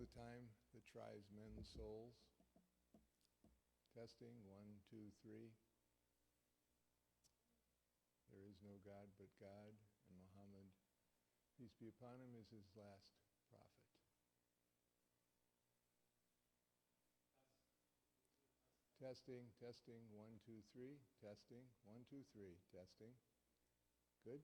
the time that tries men's souls. Testing, 1, 2, 3. There is no God but God, and Muhammad, peace be upon him, is his last prophet. Testing, testing, 1, 2, 3. Testing, 1, 2, 3. Testing. Good?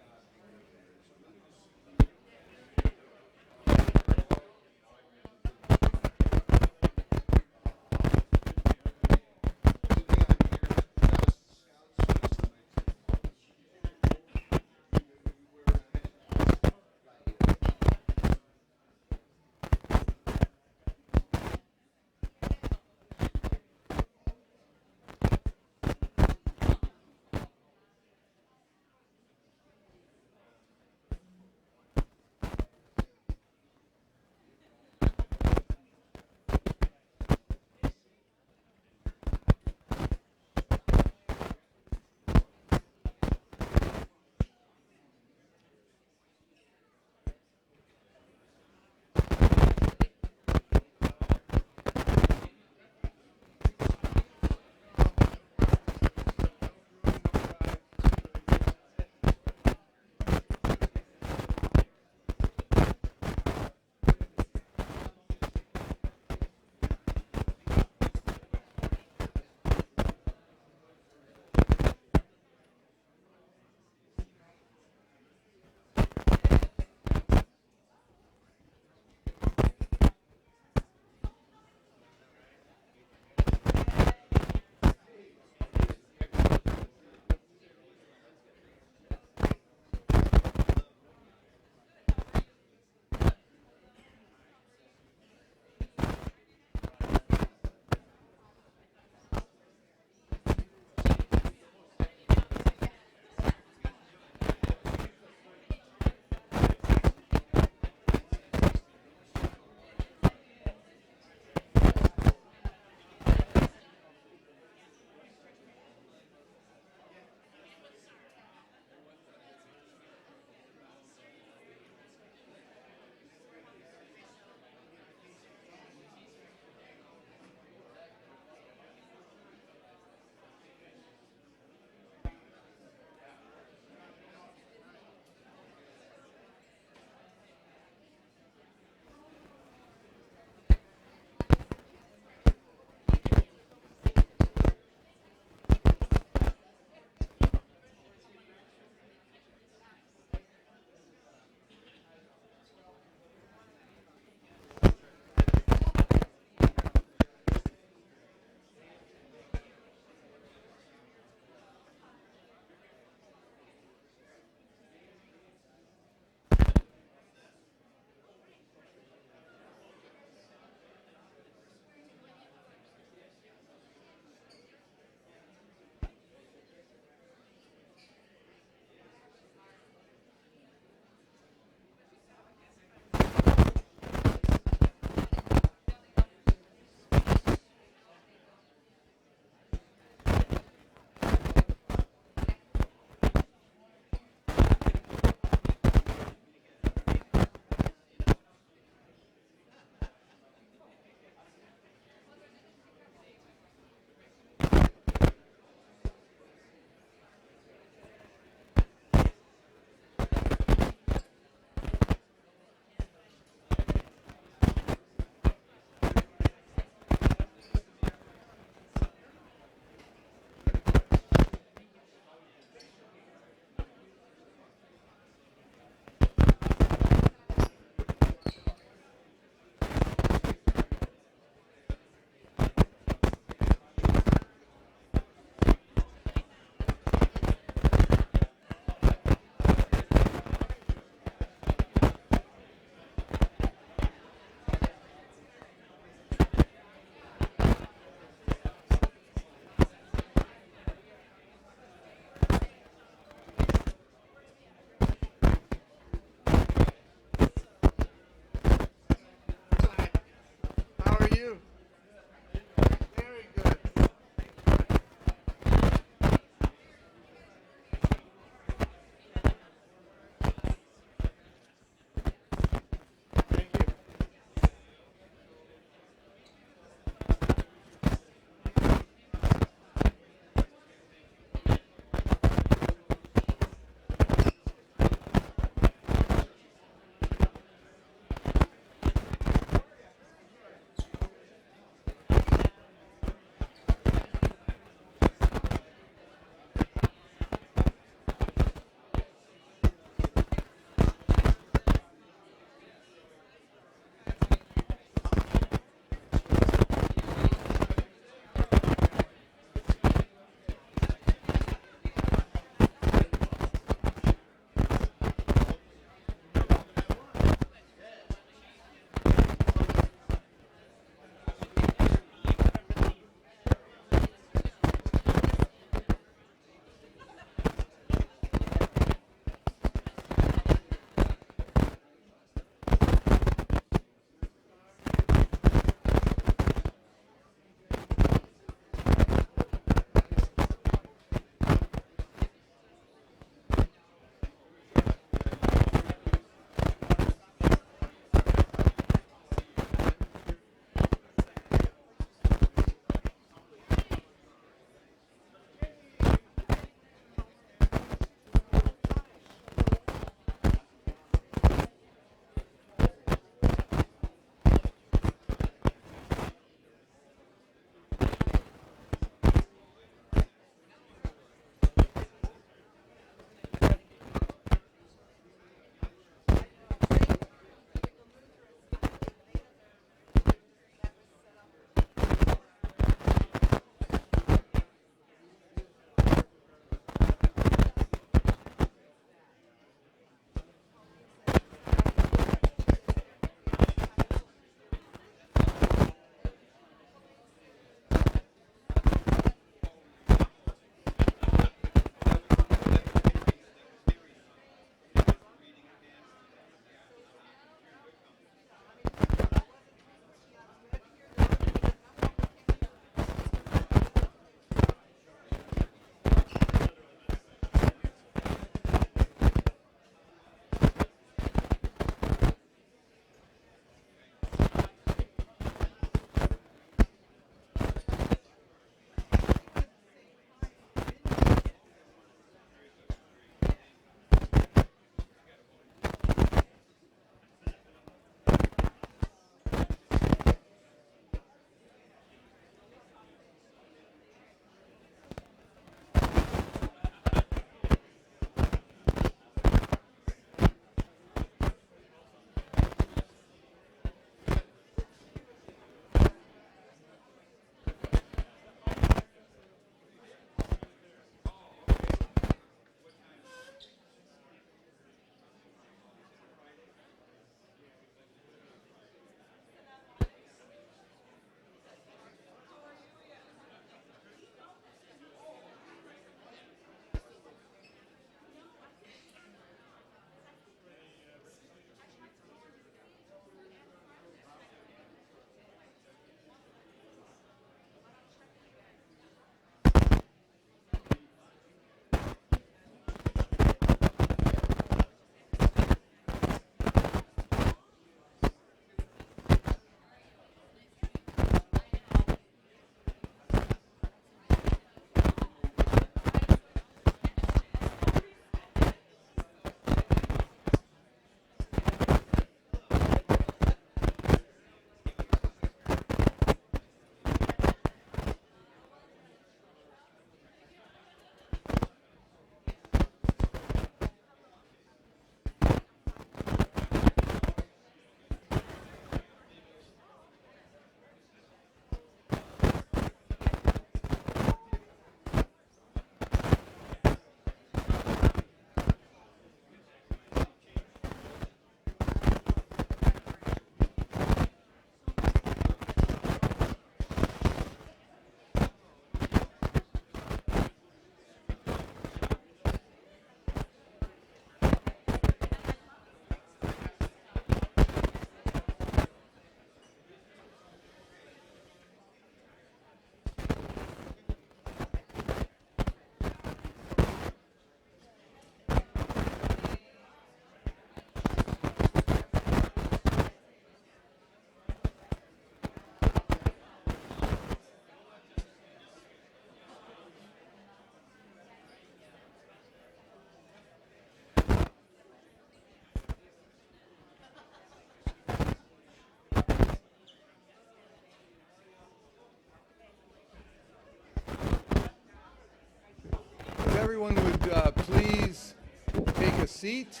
seat.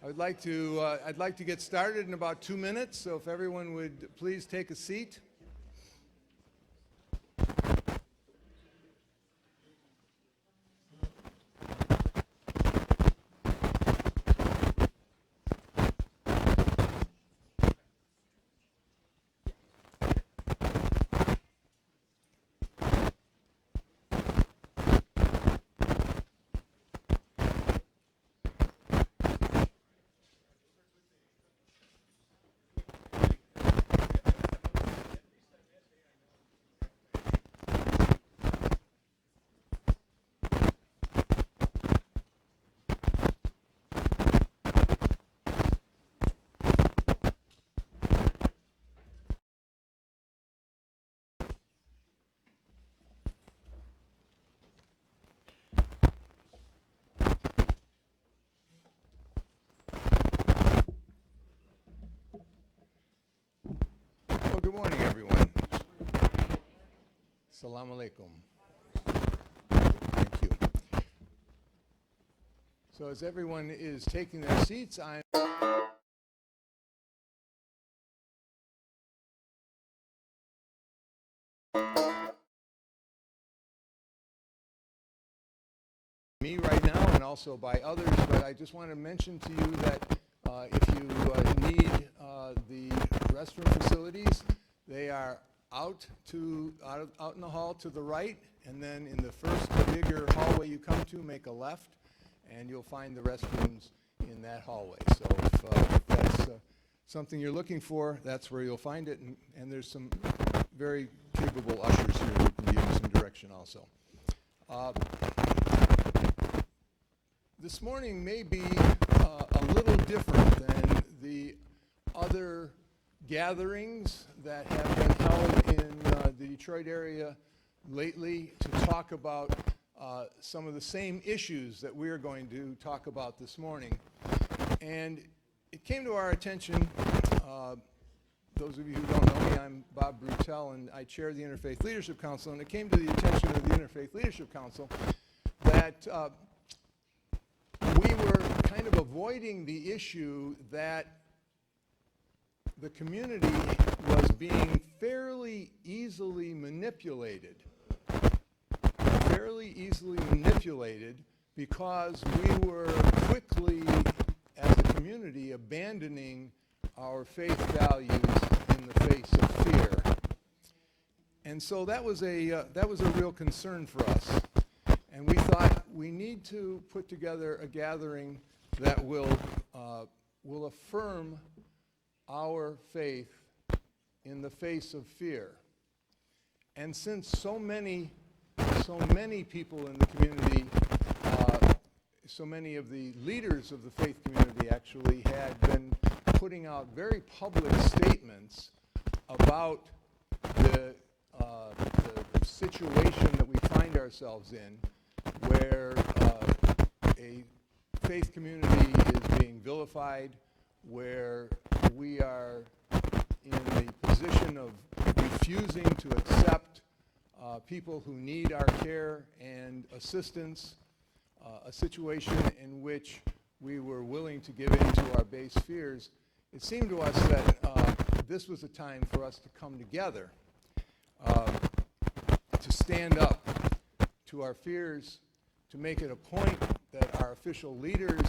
I'd like to get started in about 2 minutes, so if everyone would please take a seat. Good morning, everyone. Assalamu alaikum. Thank you. So as everyone is taking their seats, I'm me right now and also by others, but I just want to mention to you that if you need the restroom facilities, they are out in the hall to the right, and then in the first bigger hallway you come to, make a left, and you'll find the restrooms in that hallway. So if that's something you're looking for, that's where you'll find it, and there's some very capable ushers here who can give you some direction also. This morning may be a little different than the other gatherings that have been held in the Detroit area lately to talk about some of the same issues that we're going to talk about this morning. And it came to our attention, those of you who don't know me, I'm Bob Brutel, and I chair the Interfaith Leadership Council, and it came to the attention of the Interfaith Leadership Council that we were kind of avoiding the issue that the community was being fairly easily manipulated because we were quickly, as a community, abandoning our faith values in the face of fear. And so that was a real concern for us. And we thought we need to put together a gathering that will affirm our faith in the face of fear. And since so many people in the community, so many of the leaders of the faith community actually had been putting out very public statements about the situation that we find ourselves in, where a faith community is being vilified, where we are in the position of refusing to accept people who need our care and assistance, a situation in which we were willing to give in to our base fears. It seemed to us that this was a time for us to come together, to stand up to our fears, to make it a point that our official leaders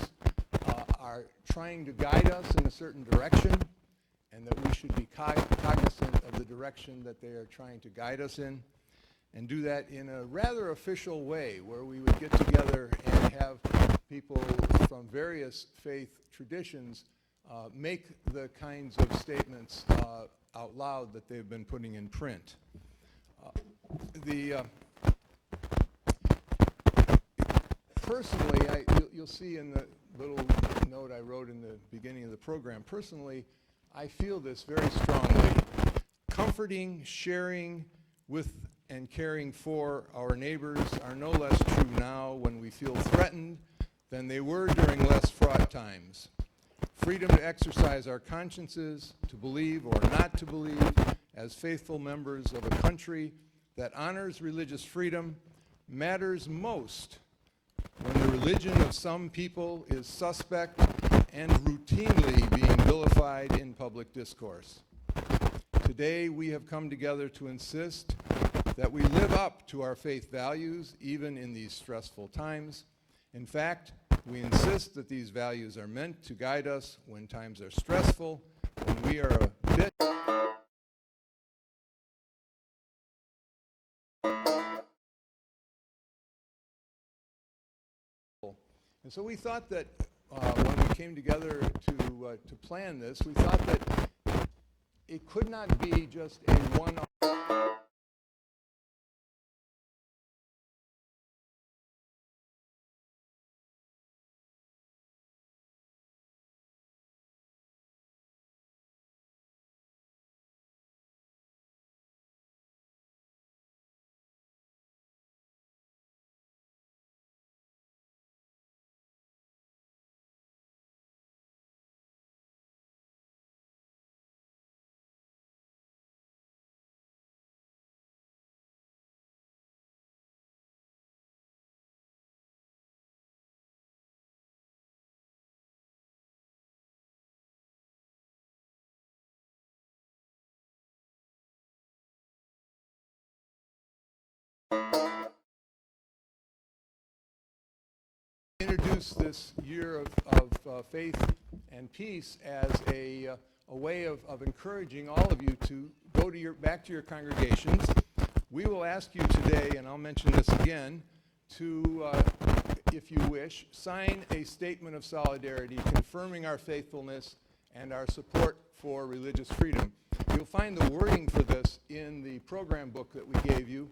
are trying to guide us in a certain direction, and that we should be cognizant of the direction that they are trying to guide us in, and do that in a rather official way, where we would get together and have people from various faith traditions make the kinds of statements out loud that they've been putting in print. Personally, you'll see in the little note I wrote in the beginning of the program, personally, I feel this very strongly. Comforting, sharing with and caring for our neighbors are no less true now when we feel threatened than they were during less fraught times. Freedom to exercise our consciences, to believe or not to believe, as faithful members of a country that honors religious freedom, matters most when the religion of some people is suspect and routinely being vilified in public discourse. Today, we have come together to insist that we live up to our faith values even in these stressful times. In fact, we insist that these values are meant to guide us when times are stressful, when we are a bit and so we thought that when we came together to plan this, we thought that it could not be just a one-off. Introduce this year of faith and peace as a way of encouraging all of you to go to back to your congregations. We will ask you today, and I'll mention this again, to, if you wish, sign a statement of solidarity confirming our faithfulness and our support for religious freedom. You'll find the wording for this in the program book that we gave you.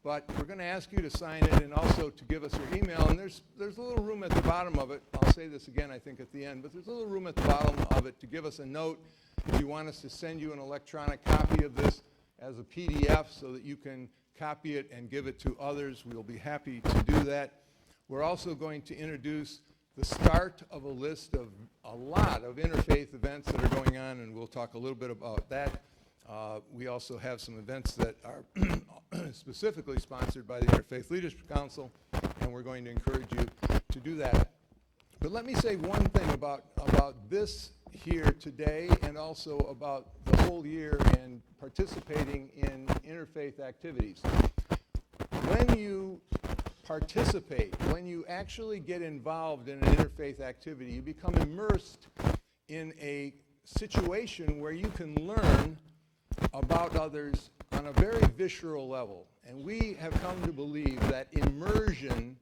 But we're going to ask you to sign it and also to give us your email. And there's a little room at the bottom of it. I'll say this again, I think, at the end. But there's a little room at the bottom of it to give us a note if you want us to send you an electronic copy of this as a PDF so that you can copy it and give it to others. We'll be happy to do that. We're also going to introduce the start of a list of a lot of interfaith events that are going on, and we'll talk a little bit about that. We also have some events that are specifically sponsored by the Interfaith Leadership Council, and we're going to encourage you to do that. But let me say one thing about this here today and also about the whole year and participating in interfaith activities. When you participate, when you actually get involved in an interfaith activity, you become immersed in a situation where you can learn about others on a very visceral level. And we have come to believe that immersion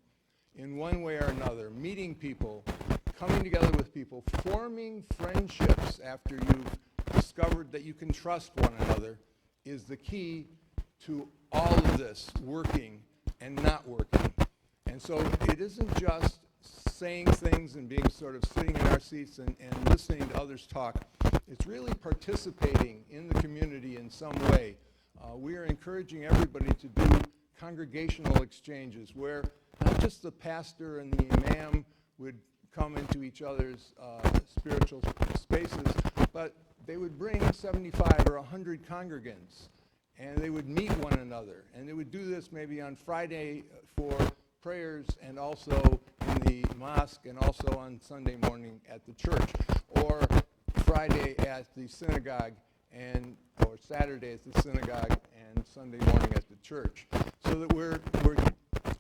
in one way or another, meeting people, coming together with people, forming friendships after you've discovered that you can trust one another is the key to all of this working and not working. And so it isn't just saying things and being sort of sitting in our seats and listening to others talk. It's really participating in the community in some way. We are encouraging everybody to do congregational exchanges where not just the pastor and the imam would come into each other's spiritual spaces, but they would bring 75 or 100 congregants, and they would meet one another. And they would do this maybe on Friday for prayers and also in the mosque and also on Sunday morning at the church, or Friday at the synagogue or Saturday at the synagogue and Sunday morning at the church, so that we're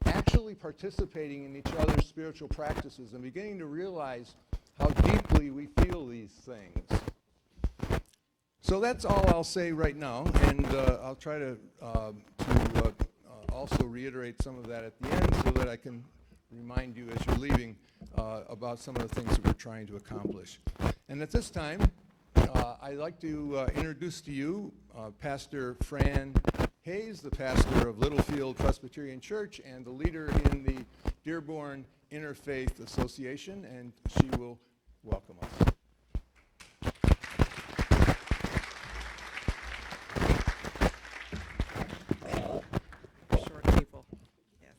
actually participating in each other's spiritual practices and beginning to realize how deeply we feel these things. So that's all I'll say right now, and I'll try to also reiterate some of that at the end so that I can remind you as you're leaving about some of the things that we're trying to accomplish. And at this time, I'd like to introduce to you Pastor Fran Hayes, the pastor of Littlefield Presbyterian Church and the leader in the Dearborn Interfaith Association, and she will welcome us. Short people, yes.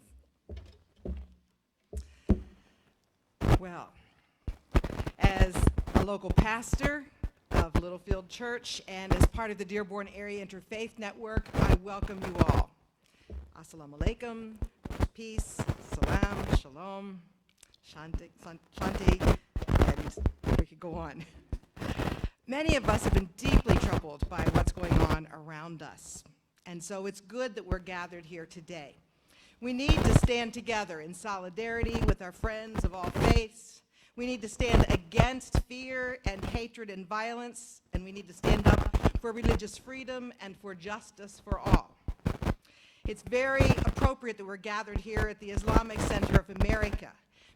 Well, as a local pastor of Littlefield Church and as part of the Dearborn Area Interfaith Network, I welcome you all. Assalamu alaikum, peace, salam, shalom. Shanti, and we could go on. Many of us have been deeply troubled by what's going on around us. And so it's good that we're gathered here today. We need to stand together in solidarity with our friends of all faiths. We need to stand against fear and hatred and violence, and we need to stand up for religious freedom and for justice for all. It's very appropriate that we're gathered here at the Islamic Center of America.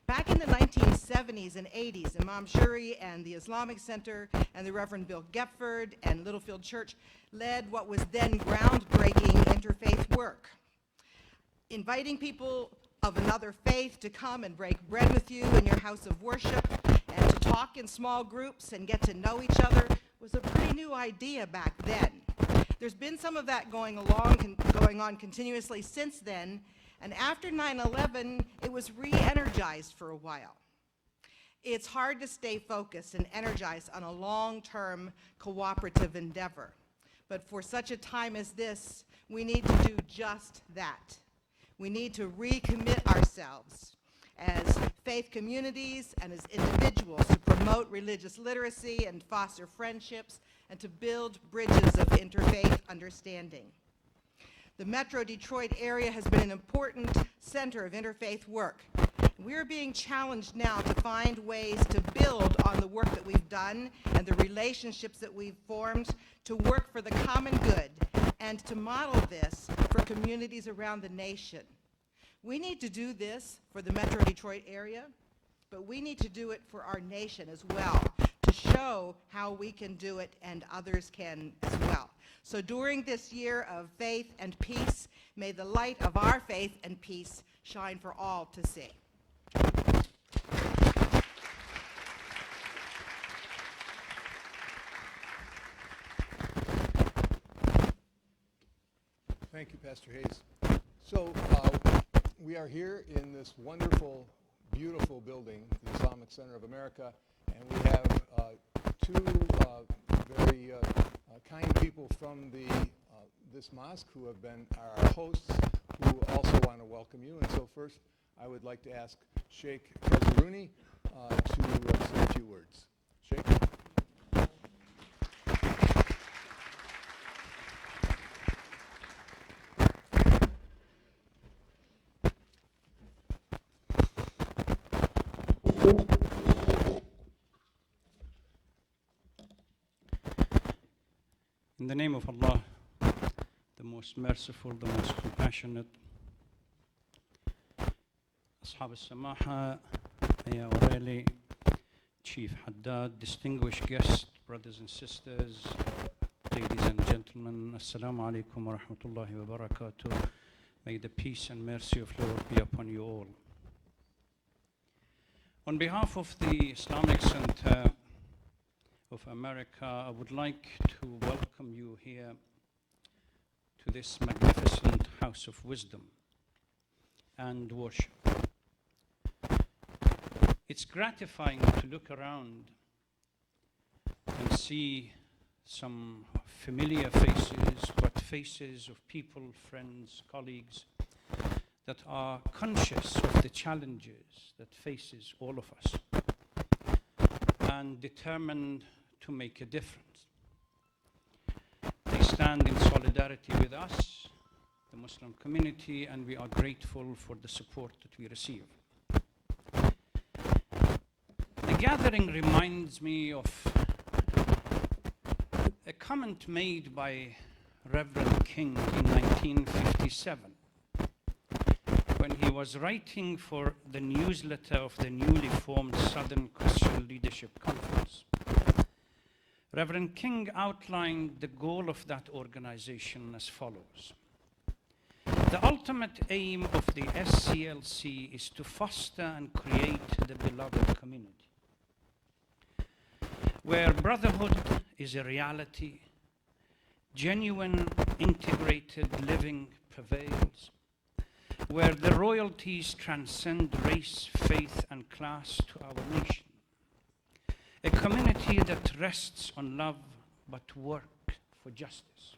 Back in the 1970s and 80s, Imam Shuri and the Islamic Center and the Reverend Bill Gepford and Littlefield Church led what was then groundbreaking interfaith work, inviting people of another faith to come and break bread with you in your house of worship and to talk in small groups and get to know each other was a pretty new idea back then. There's been some of that going on continuously since then, and after 9/11, it was re-energized for a while. It's hard to stay focused and energized on a long-term cooperative endeavor, but for such a time as this, we need to do just that. We need to recommit ourselves as faith communities and as individuals to promote religious literacy and foster friendships and to build bridges of interfaith understanding. The Metro Detroit area has been an important center of interfaith work. We're being challenged now to find ways to build on the work that we've done and the relationships that we've formed to work for the common good and to model this for communities around the nation. We need to do this for the Metro Detroit area, but we need to do it for our nation as well, to show how we can do it and others can as well. So during this year of faith and peace, may the light of our faith and peace shine for all to see. Thank you, Pastor Hayes. So we are here in this wonderful, beautiful building, the Islamic Center of America, and we have two very kind people from this mosque who have been our hosts, who also want to welcome you. And so first, I would like to ask Sheikh Kazarouni to say a few words. Sheikh? In the name of Allah, the most merciful, the most compassionate, Ashab al-Samaha, Aya O'Reilly, Chief Haddad, distinguished guests, brothers and sisters, ladies and gentlemen, Assalamu alaikum wa rahmatullahi wa barakatuh. May the peace and mercy of Lord be upon you all. On behalf of the Islamic Center of America, I would like to welcome you here to this magnificent house of wisdom and worship. It's gratifying to look around and see some familiar faces, but faces of people, friends, colleagues that are conscious of the challenges that faces all of us and determined to make a difference. They stand in solidarity with us, the Muslim community, and we are grateful for the support that we receive. The gathering reminds me of a comment made by Reverend King in 1957 when he was writing for the newsletter of the newly formed Southern Christian Leadership Conference. Reverend King outlined the goal of that organization as follows. The ultimate aim of the SCLC is to foster and create the beloved community, where brotherhood is a reality, genuine, integrated living prevails, where the royalties transcend race, faith, and class to our nation. A community that rests on love but work for justice.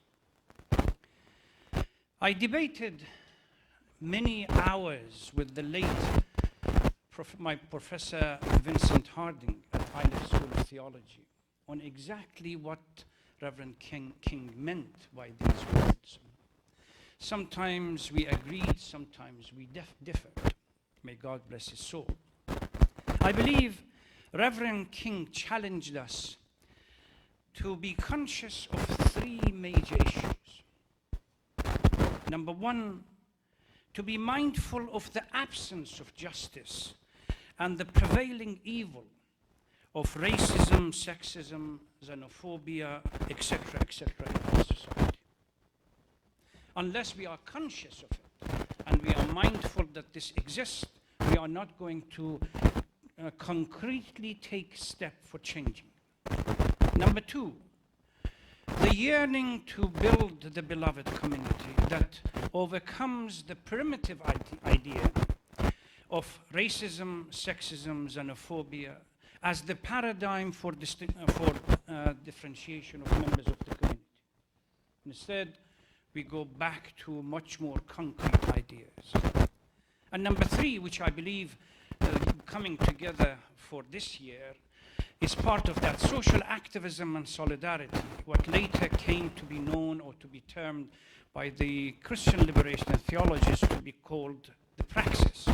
I debated many hours with the late my Professor Vincent Harding at Islamic School of Theology on exactly what Reverend King meant by these words. Sometimes we agreed, sometimes we differed. May God bless his soul. I believe Reverend King challenged us to be conscious of three major issues. Number one, to be mindful of the absence of justice and the prevailing evil of racism, sexism, xenophobia, etc., in our society. Unless we are conscious of it and we are mindful that this exists, we are not going to concretely take step for changing. Number two, the yearning to build the beloved community that overcomes the primitive idea of racism, sexism, xenophobia as the paradigm for differentiation of members of the community. Instead, we go back to much more concrete ideas. And number three, which I believe coming together for this year, is part of that social activism and solidarity, what later came to be known or to be termed by the Christian liberation theologists to be called the praxis.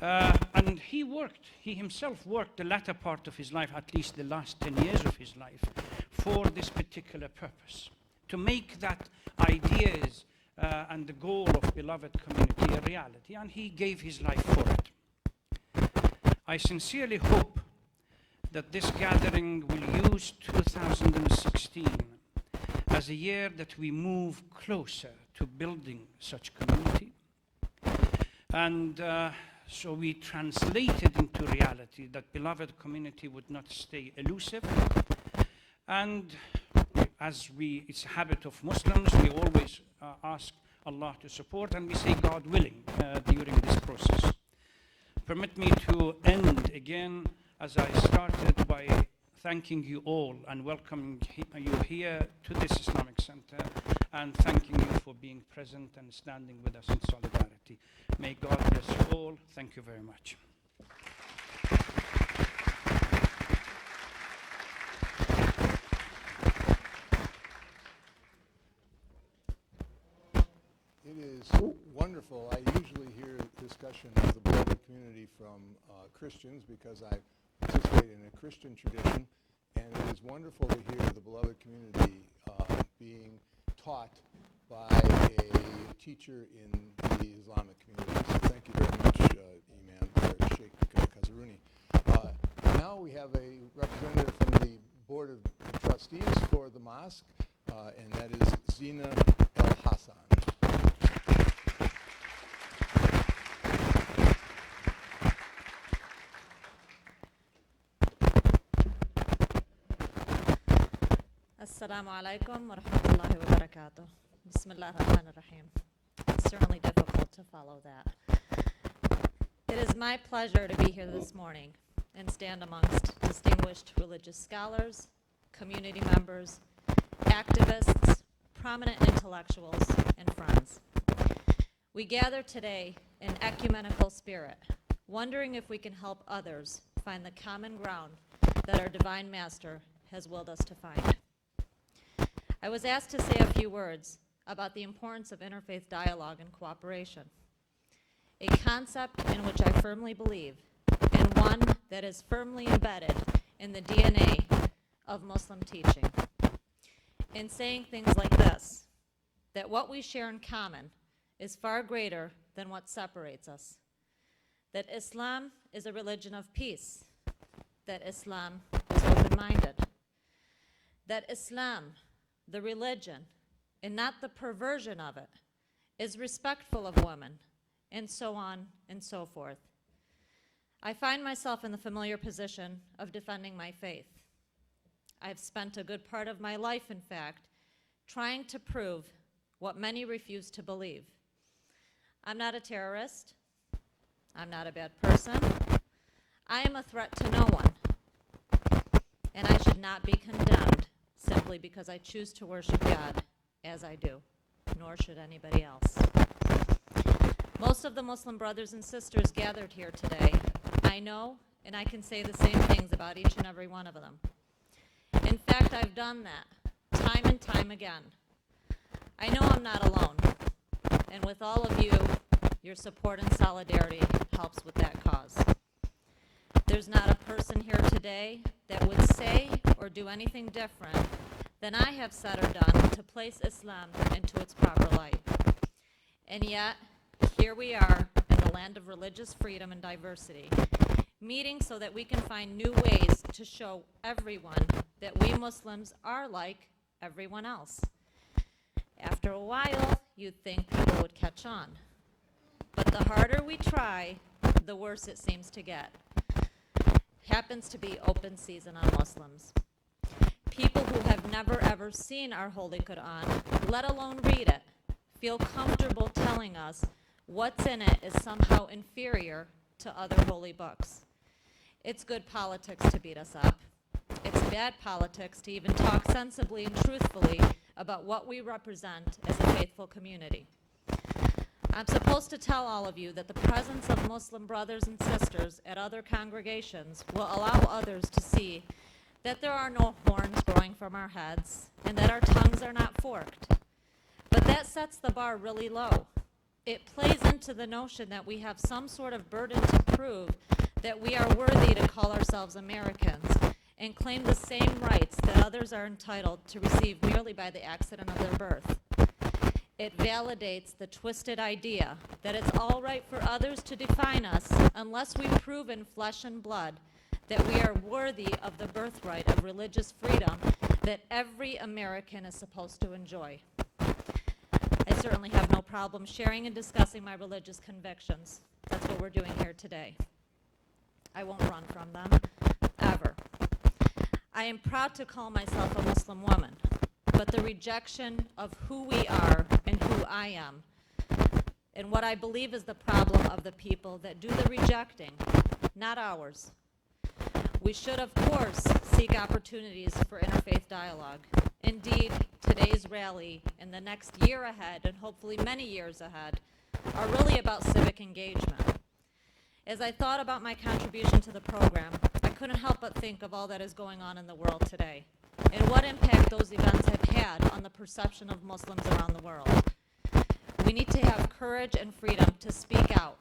And he himself worked the latter part of his life, at least the last 10 years of his life, for this particular purpose, to make that ideas and the goal of beloved community a reality, and he gave his life for it. I sincerely hope that this gathering will use 2016 as a year that we move closer to building such community. And so we translate it into reality, that beloved community would not stay elusive. And as it's a habit of Muslims, we always ask Allah to support, and we say God willing during this process. Permit me to end again as I started by thanking you all and welcoming you here to this Islamic Center and thanking you for being present and standing with us in solidarity. May God bless you all. Thank you very much. It is wonderful. I usually hear discussion of the beloved community from Christians because I participate in a Christian tradition, and it is wonderful to hear the beloved community being taught by a teacher in the Islamic community. So thank you very much, Imam Sheikh Kazaruni. Now we have a representative from the Board of Trustees for the mosque, and that is Zina El Hassan. Assalamu alaikum wa rahmatullahi wa barakatuh. Bismillah ar-Rahman ar-Rahim. It's certainly difficult to follow that. It is my pleasure to be here this morning and stand amongst distinguished religious scholars, community members, activists, prominent intellectuals, and friends. We gather today in ecumenical spirit, wondering if we can help others find the common ground that our Divine Master has willed us to find. I was asked to say a few words about the importance of interfaith dialogue and cooperation, a concept in which I firmly believe, and one that is firmly embedded in the DNA of Muslim teaching. In saying things like this, that what we share in common is far greater than what separates us, that Islam is a religion of peace, that Islam is open-minded, that Islam, the religion, and not the perversion of it, is respectful of women, and so on and so forth. I find myself in the familiar position of defending my faith. I've spent a good part of my life, in fact, trying to prove what many refuse to believe. I'm not a terrorist. I'm not a bad person. I am a threat to no one. And I should not be condemned simply because I choose to worship God as I do, nor should anybody else. Most of the Muslim brothers and sisters gathered here today, I know, and I can say the same things about each and every one of them. In fact, I've done that time and time again. I know I'm not alone, and with all of you, your support and solidarity helps with that cause. There's not a person here today that would say or do anything different than I have said or done to place Islam into its proper light. And yet, here we are in the land of religious freedom and diversity, meeting so that we can find new ways to show everyone that we Muslims are like everyone else. After a while, you'd think people would catch on. But the harder we try, the worse it seems to get. Happens to be open season on Muslims. People who have never ever seen our Holy Quran, let alone read it, feel comfortable telling us what's in it is somehow inferior to other holy books. It's good politics to beat us up. It's bad politics to even talk sensibly and truthfully about what we represent as a faithful community. I'm supposed to tell all of you that the presence of Muslim brothers and sisters at other congregations will allow others to see that there are no horns growing from our heads and that our tongues are not forked. But that sets the bar really low. It plays into the notion that we have some sort of burden to prove that we are worthy to call ourselves Americans and claim the same rights that others are entitled to receive merely by the accident of their birth. It validates the twisted idea that it's all right for others to define us unless we prove in flesh and blood that we are worthy of the birthright of religious freedom that every American is supposed to enjoy. I certainly have no problem sharing and discussing my religious convictions. That's what we're doing here today. I won't run from them, ever. I am proud to call myself a Muslim woman, but the rejection of who we are and who I am, and what I believe is the problem of the people that do the rejecting, not ours. We should, of course, seek opportunities for interfaith dialogue. Indeed, today's rally and the next year ahead, and hopefully many years ahead, are really about civic engagement. As I thought about my contribution to the program, I couldn't help but think of all that is going on in the world today, and what impact those events have had on the perception of Muslims around the world. We need to have courage and freedom to speak out,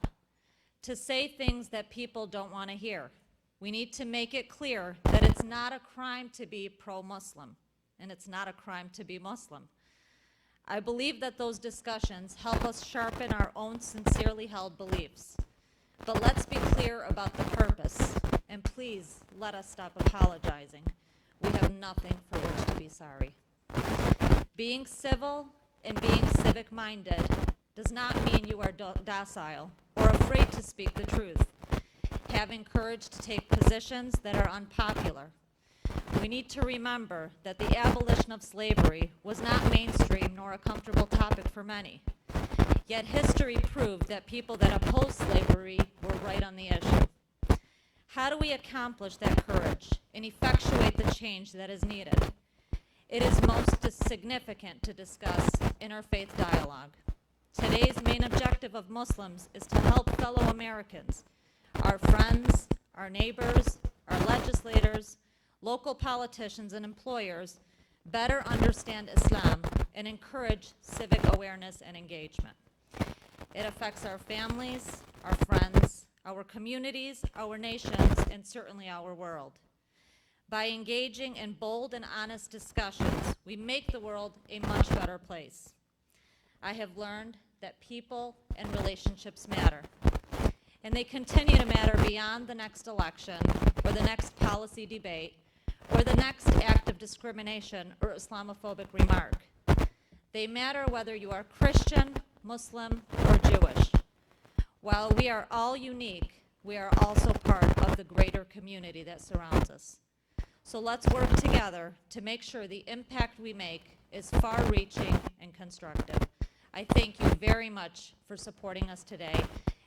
to say things that people don't want to hear. We need to make it clear that it's not a crime to be pro-Muslim, and it's not a crime to be Muslim. I believe that those discussions help us sharpen our own sincerely held beliefs. But let's be clear about the purpose, and please let us stop apologizing. We have nothing for which to be sorry. Being civil and being civic-minded does not mean you are docile or afraid to speak the truth. Having courage to take positions that are unpopular. We need to remember that the abolition of slavery was not mainstream nor a comfortable topic for many. Yet history proved that people that opposed slavery were right on the issue. How do we accomplish that courage and effectuate the change that is needed? It is most significant to discuss interfaith dialogue. Today's main objective of Muslims is to help fellow Americans, our friends, our neighbors, our legislators, local politicians, and employers better understand Islam and encourage civic awareness and engagement. It affects our families, our friends, our communities, our nations, and certainly our world. By engaging in bold and honest discussions, we make the world a much better place. I have learned that people and relationships matter, and they continue to matter beyond the next election or the next policy debate or the next act of discrimination or Islamophobic remark. They matter whether you are Christian, Muslim, or Jewish. While we are all unique, we are also part of the greater community that surrounds us. So let's work together to make sure the impact we make is far-reaching and constructive. I thank you very much for supporting us today,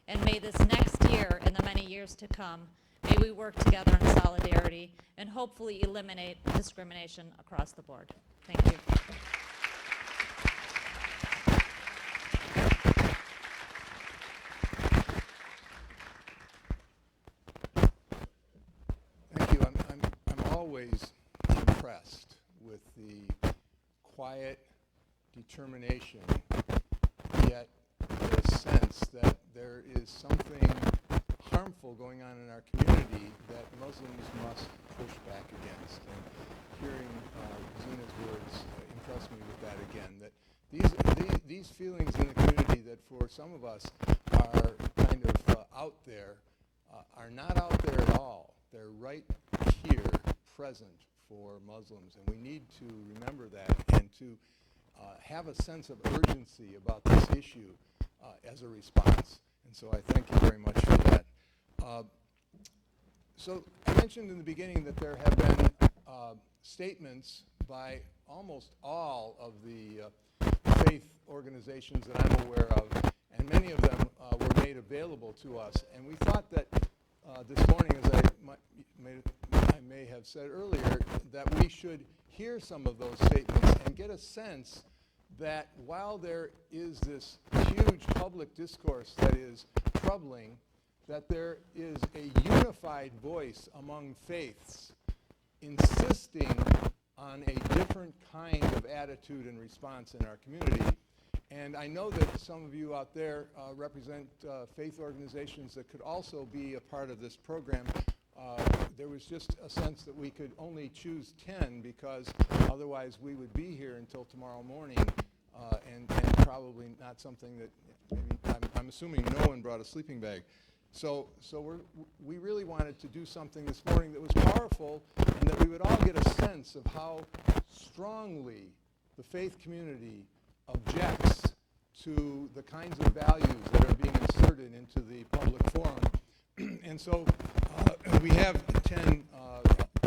and may this next year and the many years to come, may we work together in solidarity and hopefully eliminate discrimination across the board. Thank you. quiet determination, yet the sense that there is something harmful going on in our community that Muslims must push back against. And hearing Zina's words impressed me with that again, that these feelings in the community that for some of us are kind of out there are not out there at all. They're right here, present for Muslims, and we need to remember that and to have a sense of urgency about this issue as a response. And so I thank you very much for that. So I mentioned in the beginning that there have been statements by almost all of the faith organizations that I'm aware of, and many of them were made available to us. And we thought that this morning, as I may have said earlier, that we should hear some of those statements and get a sense that while there is this huge public discourse that is troubling, that there is a unified voice among faiths insisting on a different kind of attitude and response in our community. And I know that some of you out there represent faith organizations that could also be a part of this program. There was just a sense that we could only choose 10 because otherwise we would be here until tomorrow morning and probably not something that maybe, I'm assuming no one brought a sleeping bag. So we really wanted to do something this morning that was powerful and that we would all get a sense of how strongly the faith community objects to the kinds of values that are being inserted into the public forum. And so we have 10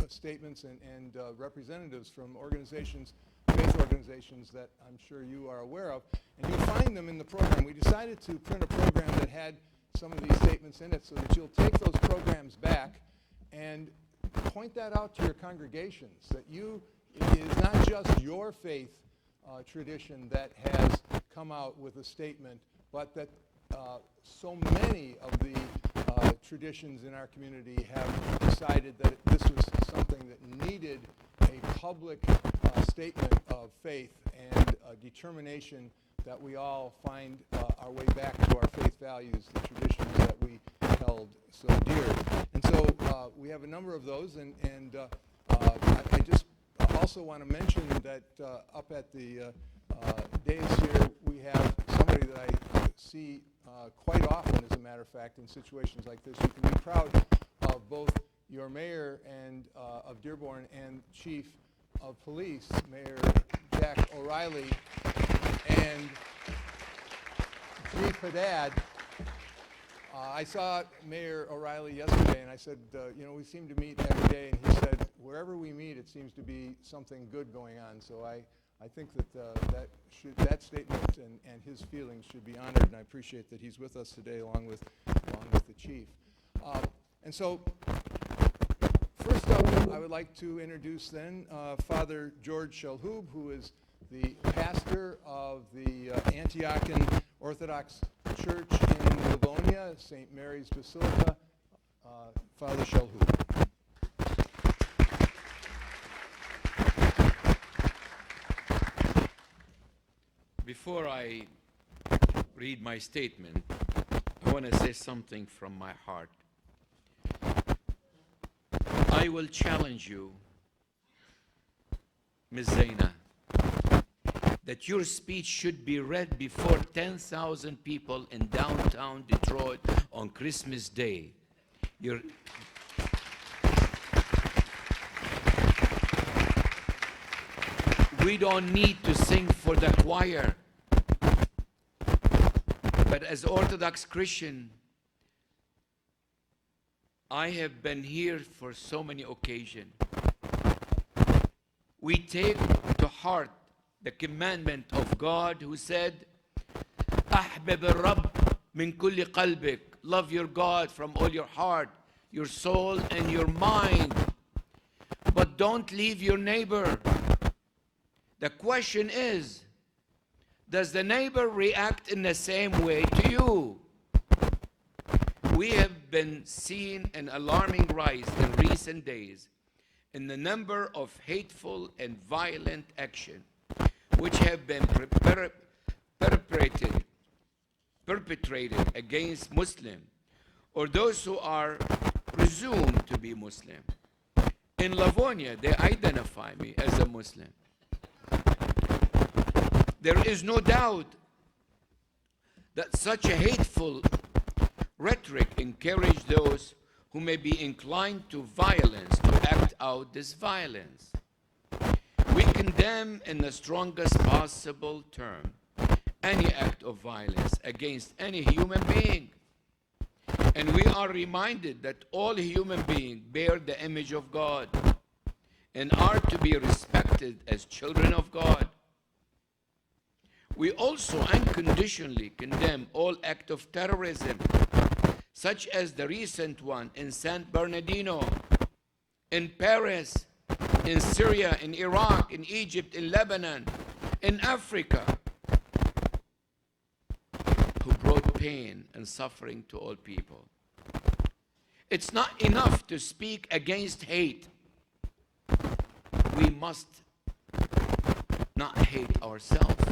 statements and representatives from organizations, faith organizations that I'm sure you are aware of, and you'll find them in the program. We decided to print a program that had some of these statements in it so that you'll take those programs back and point that out to your congregations, that it is not just your faith tradition that has come out with a statement, but that so many of the traditions in our community have decided that this was something that needed a public statement of faith and determination that we all find our way back to our faith values, the traditions that we held so dear. And so we have a number of those, and I just also want to mention that up at the dais here, we have somebody that I see quite often, as a matter of fact, in situations like this. You can be proud of both your mayor and of Dearborn and chief of police, Mayor Jack O'Reilly, and Chief Haddad. I saw Mayor O'Reilly yesterday, and I said, we seem to meet every day, and he said, wherever we meet, it seems to be something good going on. So I think that that statement and his feelings should be honored, and I appreciate that he's with us today along with the chief. And so first up, I would like to introduce then Father George Shalhoub, who is the pastor of the Antiochian Orthodox Church in Livonia, St. Mary's Basilica. Father Shalhoub. Before I read my statement, I want to say something from my heart. I will challenge you, Ms. Zaina, that your speech should be read before 10,000 people in downtown Detroit on Christmas Day. We don't need to sing for the choir. But as Orthodox Christian, I have been here for so many occasions. We take to heart the commandment of God who said, أحبب الرب من كل قلبك. Love your God from all your heart, your soul, and your mind. But don't leave your neighbor. The question is, does the neighbor react in the same way to you? We have been seeing an alarming rise in recent days in the number of hateful and violent action which have been perpetrated against Muslim or those who are presumed to be Muslim. In Livonia, they identify me as a Muslim. There is no doubt that such a hateful rhetoric encourages those who may be inclined to violence to act out this violence. We condemn in the strongest possible term any act of violence against any human being. And we are reminded that all human beings bear the image of God and are to be respected as children of God. We also unconditionally condemn all acts of terrorism, such as the recent one in San Bernardino, in Paris, in Syria, in Iraq, in Egypt, in Lebanon, in Africa, who brought pain and suffering to all people. It's not enough to speak against hate. We must not hate ourselves.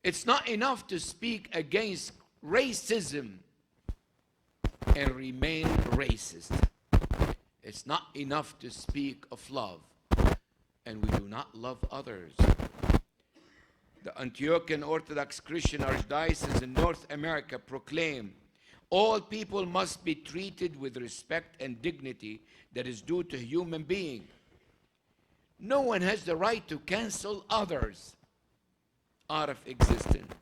It's not enough to speak against racism and remain racist. It's not enough to speak of love and we do not love others. The Antiochian Orthodox Christian Archdiocese in North America proclaim all people must be treated with respect and dignity that is due to a human being. No one has the right to cancel others out of existence,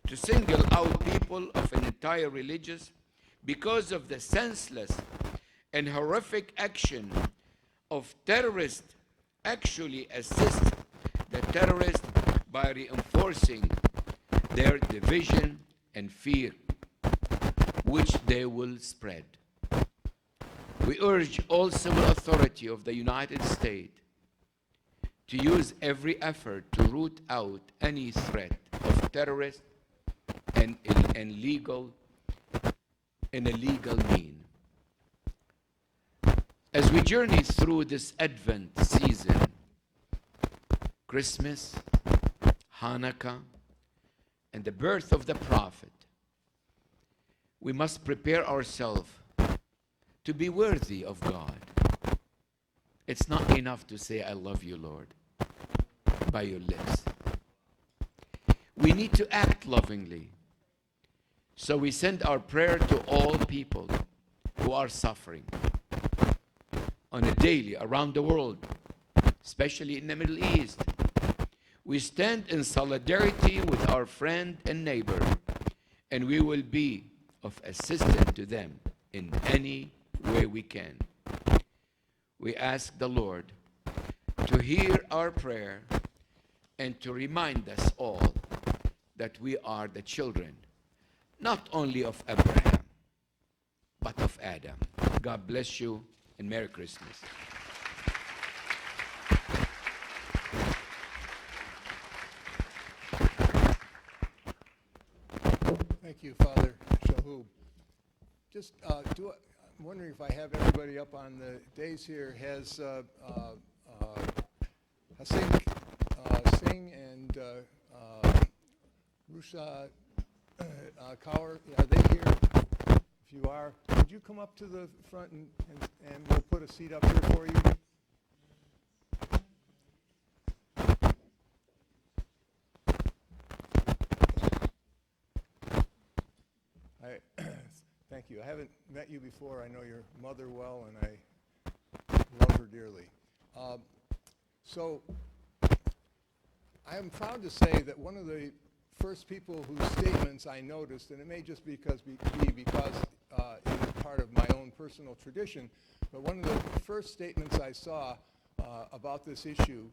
to single out people of an entire religious because of the senseless and horrific action of terrorists. Actually assist the terrorists by reinforcing their division and fear, which they will spread. We urge all civil authority of the United States to use every effort to root out any threat of terrorists and illegal mean. As we journey through this Advent season, Christmas, Hanukkah, and the birth of the prophet, we must prepare ourselves to be worthy of God. It's not enough to say, I love you, Lord, by your lips. We need to act lovingly. So we send our prayer to all people who are suffering on a daily around the world, especially in the Middle East. We stand in solidarity with our friend and neighbor, and we will be of assistance to them in any way we can. We ask the Lord to hear our prayer and to remind us all that we are the children, not only of Abraham, but of Adam. God bless you and Merry Christmas. Thank you, Father Shahub. Just I'm wondering if I have everybody up on the days here. Has Hassan Singh and Rusha Kaur, are they here? If you are, would you come up to the front and we'll put a seat up here for you? Thank you. I haven't met you before. I know your mother well, and I love her dearly. So I am proud to say that one of the first people whose statements I noticed, and it may just be because it is part of my own personal tradition, but one of the first statements I saw about this issue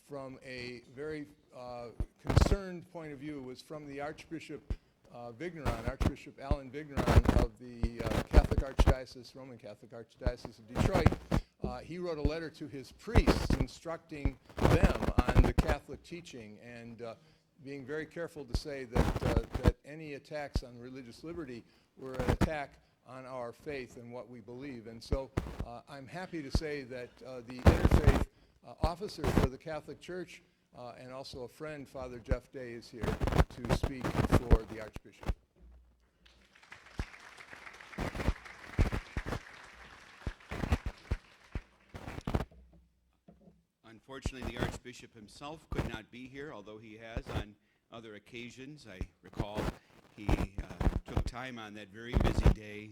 from a very concerned point of view was from the Archbishop Archbishop Alan Vigneron of the Roman Catholic Archdiocese of Detroit. He wrote a letter to his priests instructing them on the Catholic teaching and being very careful to say that any attacks on religious liberty were an attack on our faith and what we believe. And so I'm happy to say that the interfaith officers for the Catholic Church and also a friend, Father Jeff Day, is here to speak for the Archbishop. Unfortunately, the Archbishop himself could not be here, although he has on other occasions. I recall he took time on that very busy day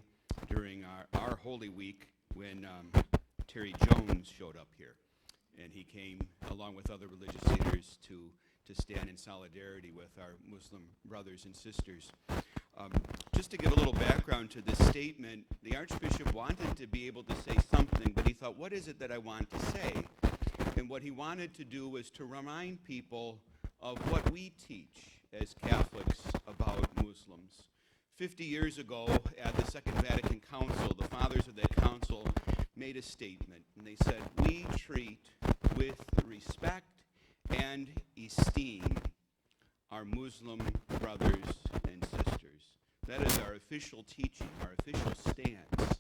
during our Holy Week when Terry Jones showed up here. And he came, along with other religious leaders, to stand in solidarity with our Muslim brothers and sisters. Just to give a little background to this statement, the Archbishop wanted to be able to say something, but he thought, what is it that I want to say? And what he wanted to do was to remind people of what we teach as Catholics about Muslims. 50 years ago, at the Second Vatican Council, the fathers of that council made a statement, and they said, we treat with respect and esteem our Muslim brothers and sisters. That is our official teaching, our official stance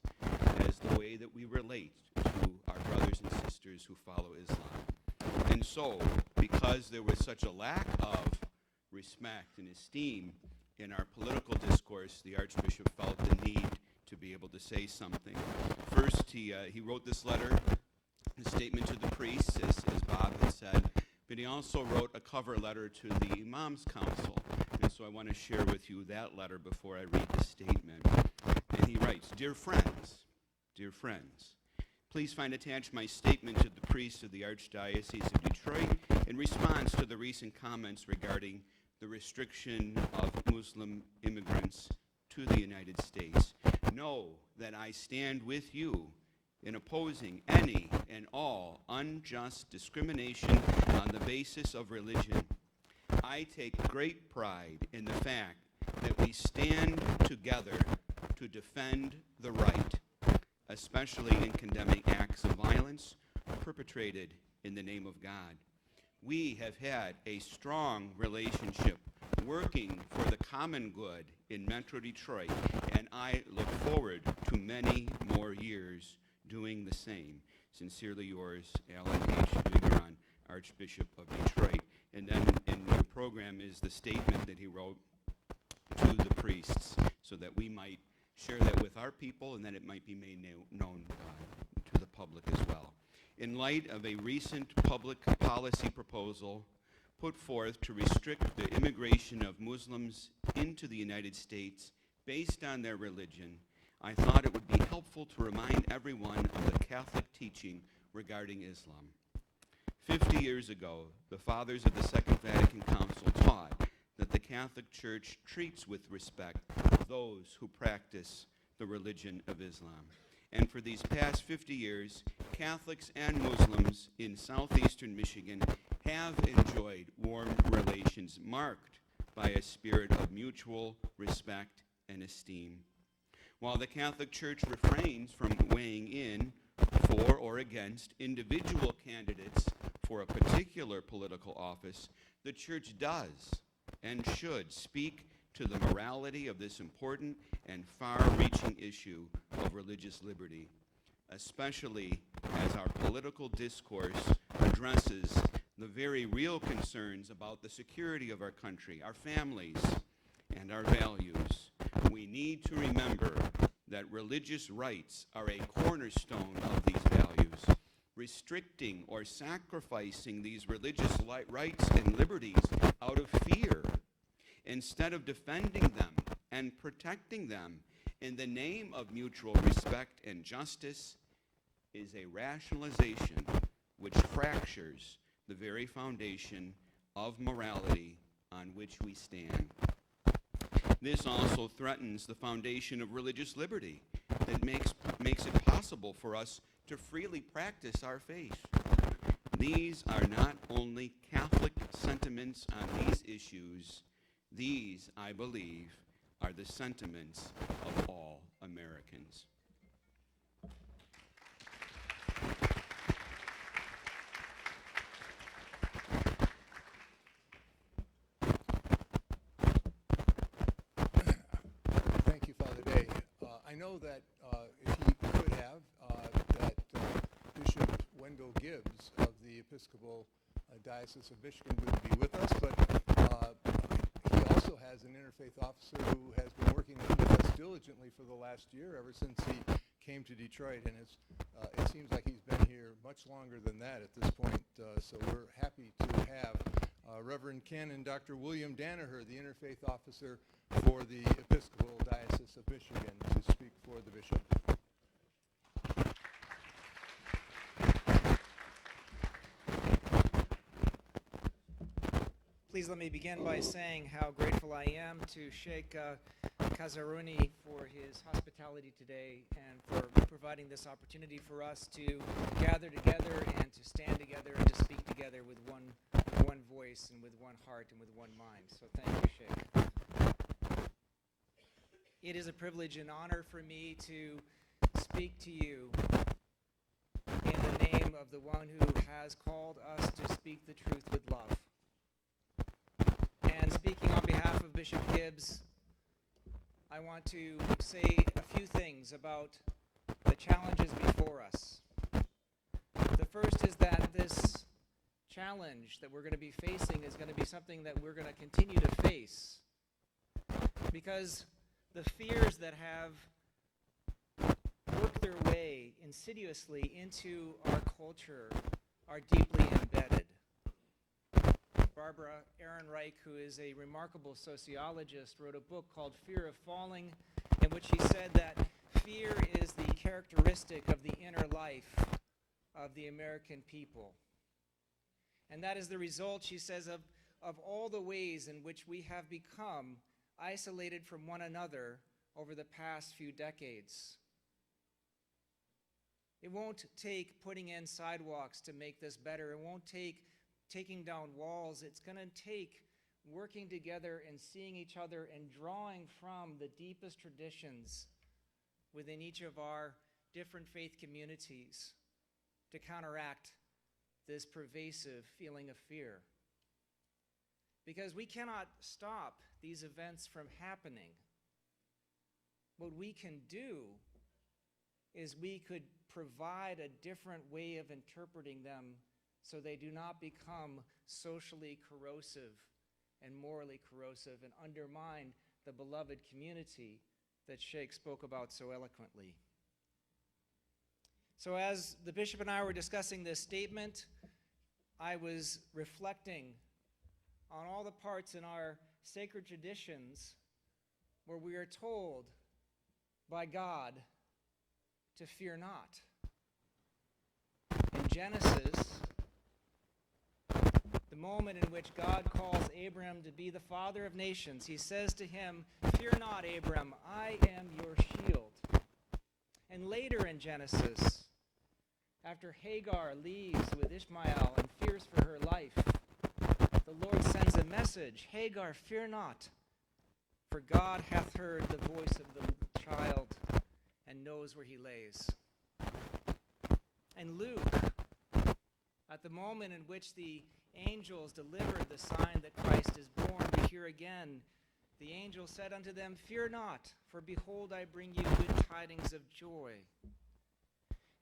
as the way that we relate to our brothers and sisters who follow Islam. And so, because there was such a lack of respect and esteem in our political discourse, the Archbishop felt the need to be able to say something. First, he wrote this letter, a statement to the priests, as Bob had said, but he also wrote a cover letter to the Imams Council. And so I want to share with you that letter before I read the statement. And he writes, dear friends, please find attached my statement to the priests of the Archdiocese of Detroit in response to the recent comments regarding the restriction of Muslim immigrants to the United States. Know that I stand with you in opposing any and all unjust discrimination on the basis of religion. I take great pride in the fact that we stand together to defend the right, especially in condemning acts of violence perpetrated in the name of God. We have had a strong relationship working for the common good in Metro Detroit, and I look forward to many more years doing the same. Sincerely yours, Alan H. Vigneron, Archbishop of Detroit. And then in your program is the statement that he wrote to the priests so that we might share that with our people and that it might be made known to the public as well. In light of a recent public policy proposal put forth to restrict the immigration of Muslims into the United States based on their religion, I thought it would be helpful to remind everyone of the Catholic teaching regarding Islam. 50 years ago, the fathers of the Second Vatican Council taught that the Catholic Church treats with respect those who practice the religion of Islam. And for these past 50 years, Catholics and Muslims in southeastern Michigan have enjoyed warm relations marked by a spirit of mutual respect and esteem. While the Catholic Church refrains from weighing in for or against individual candidates for a particular political office, the Church does and should speak to the morality of this important and far-reaching issue of religious liberty, especially as our political discourse addresses the very real concerns about the security of our country, our families, and our values. We need to remember that religious rights are a cornerstone of these values. Restricting or sacrificing these religious rights and liberties out of fear, instead of defending them and protecting them in the name of mutual respect and justice, is a rationalization which fractures the very foundation of morality on which we stand. This also threatens the foundation of religious liberty that makes it possible for us to freely practice our faith. These are not only Catholic sentiments on these issues, these, I believe, are the sentiments of all Americans. Thank you, Father Day. I know that if he could have, that Bishop Wendell Gibbs of the Episcopal Diocese of Michigan wouldn't be with us, but he also has an interfaith officer who has been working with us diligently for the last year, ever since he came to Detroit, and it seems like he's been here much longer than that at this point, so we're happy to have Reverend Canon Dr. William Danaher, the interfaith officer for the Episcopal Diocese of Michigan, to speak for the bishop. Please let me begin by saying how grateful I am to Sheikh Kazaruni for his hospitality today and for providing this opportunity for us to gather together and to stand together and to speak together with one voice and with one heart and with one mind. So thank you, Sheikh. It is a privilege and honor for me to speak to you in the name of the one who has called us to speak the truth with love. And speaking on behalf of Bishop Gibbs, I want to say a few things about the challenges before us. The first is that this challenge that we're going to be facing is going to be something that we're going to continue to face, because the fears that have worked their way insidiously into our culture are deeply embedded. Barbara Ehrenreich, who is a remarkable sociologist, wrote a book called Fear of Falling, in which she said that fear is the characteristic of the inner life of the American people. And that is the result, she says, of all the ways in which we have become isolated from one another over the past few decades. It won't take putting in sidewalks to make this better. It won't take taking down walls. It's going to take working together and seeing each other and drawing from the deepest traditions within each of our different faith communities to counteract this pervasive feeling of fear. Because we cannot stop these events from happening. What we can do is we could provide a different way of interpreting them so they do not become socially corrosive and morally corrosive and undermine the beloved community that Sheikh spoke about so eloquently. So as the bishop and I were discussing this statement, I was reflecting on all the parts in our sacred traditions where we are told by God to fear not. In Genesis, the moment in which God calls Abram to be the father of nations, he says to him, "Fear not, Abram, I am your shield." And later in Genesis, after Hagar leaves with Ishmael and fears for her life, the Lord sends a message, "Hagar, fear not, for God hath heard the voice of the child and knows where he lays." And Luke, at the moment in which the angels delivered the sign that Christ is born, we hear again, the angel said unto them, "Fear not, for behold, I bring you good tidings of joy."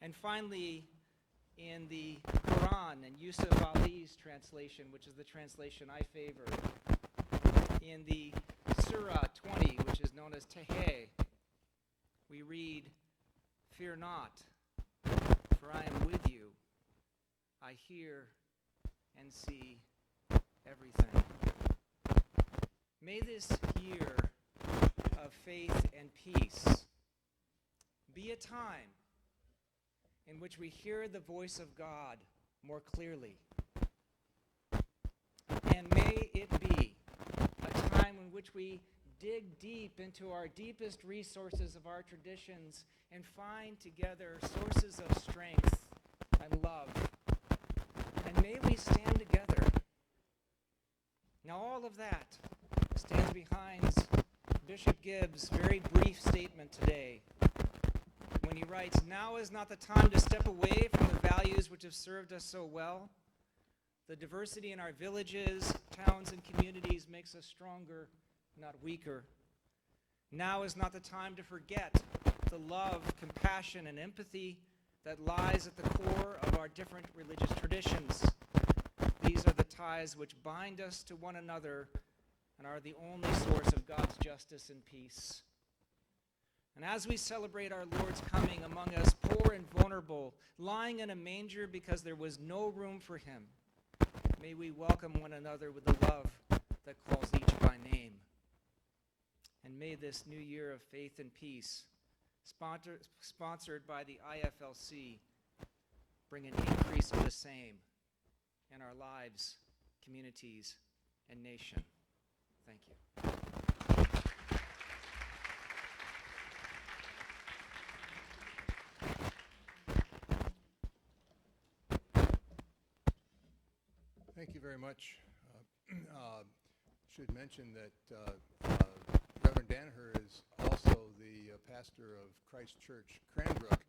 And finally, in the Quran, and Yusuf Ali's translation, which is the translation I favor, in the Surah 20, which is known as Teheh, we read, "Fear not, for I am with you. I hear and see everything." May this year of faith and peace be a time in which we hear the voice of God more clearly. And may it be a time in which we dig deep into our deepest resources of our traditions and find together sources of strength and love. And may we stand together. Now, all of that stands behind Bishop Gibbs' very brief statement today when he writes, "Now is not the time to step away from the values which have served us so well. The diversity in our villages, towns, and communities makes us stronger, not weaker. Now is not the time to forget the love, compassion, and empathy that lies at the core of our different religious traditions. These ties which bind us to one another and are the only source of God's justice and peace. And as we celebrate our Lord's coming among us, poor and vulnerable, lying in a manger because there was no room for him, may we welcome one another with the love that calls each by name. And may this new year of faith and peace, sponsored by the IFLC, bring an increase of the same in our lives, communities, and nation. Thank you. Thank you very much. Should mention that Reverend Danaher is also the pastor of Christ Church Cranbrook,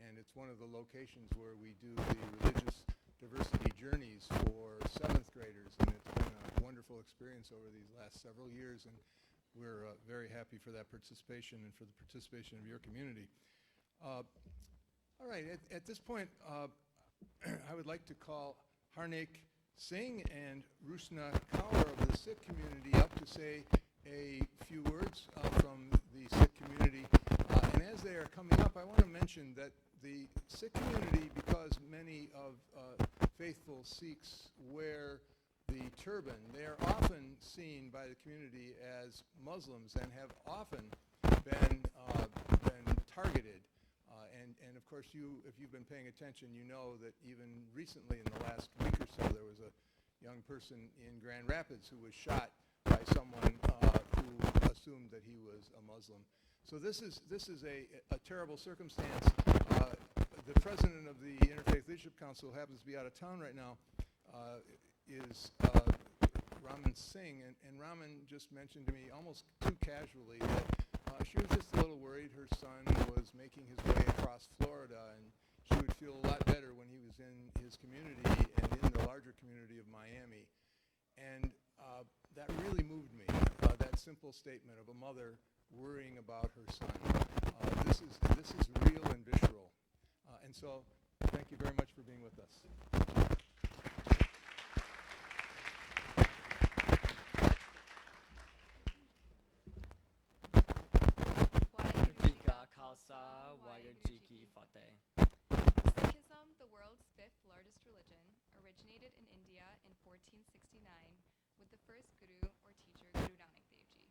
and it's one of the locations where we do the religious diversity journeys for 7th graders, and it's been a wonderful experience over these last several years, and we're very happy for that participation and for the participation of your community. All right, at this point, I would like to call Harnik Singh and Rusna Kaur of the Sikh community up to say a few words from the Sikh community. And as they are coming up, I want to mention that the Sikh community, because many of faithful Sikhs wear the turban, they are often seen by the community as Muslims and have often been targeted. And of course, if you've been paying attention, you know that even recently in the last week or so, there was a young person in Grand Rapids who was shot by someone who assumed that he was a Muslim. So this is a terrible circumstance. The president of the Interfaith Leadership Council happens to be out of town right now, is Raman Singh, and Raman just mentioned to me almost too casually that she was just a little worried her son was making his way across Florida, and she would feel a lot better when he was in his community and in the larger community of Miami. And that really moved me, that simple statement of a mother worrying about her son. This is real and visceral. And so thank you very much for being with us. Sikhism, the world's fifth largest religion, originated in India in 1469 with the first guru or teacher, Guru Nanak Dev Ji.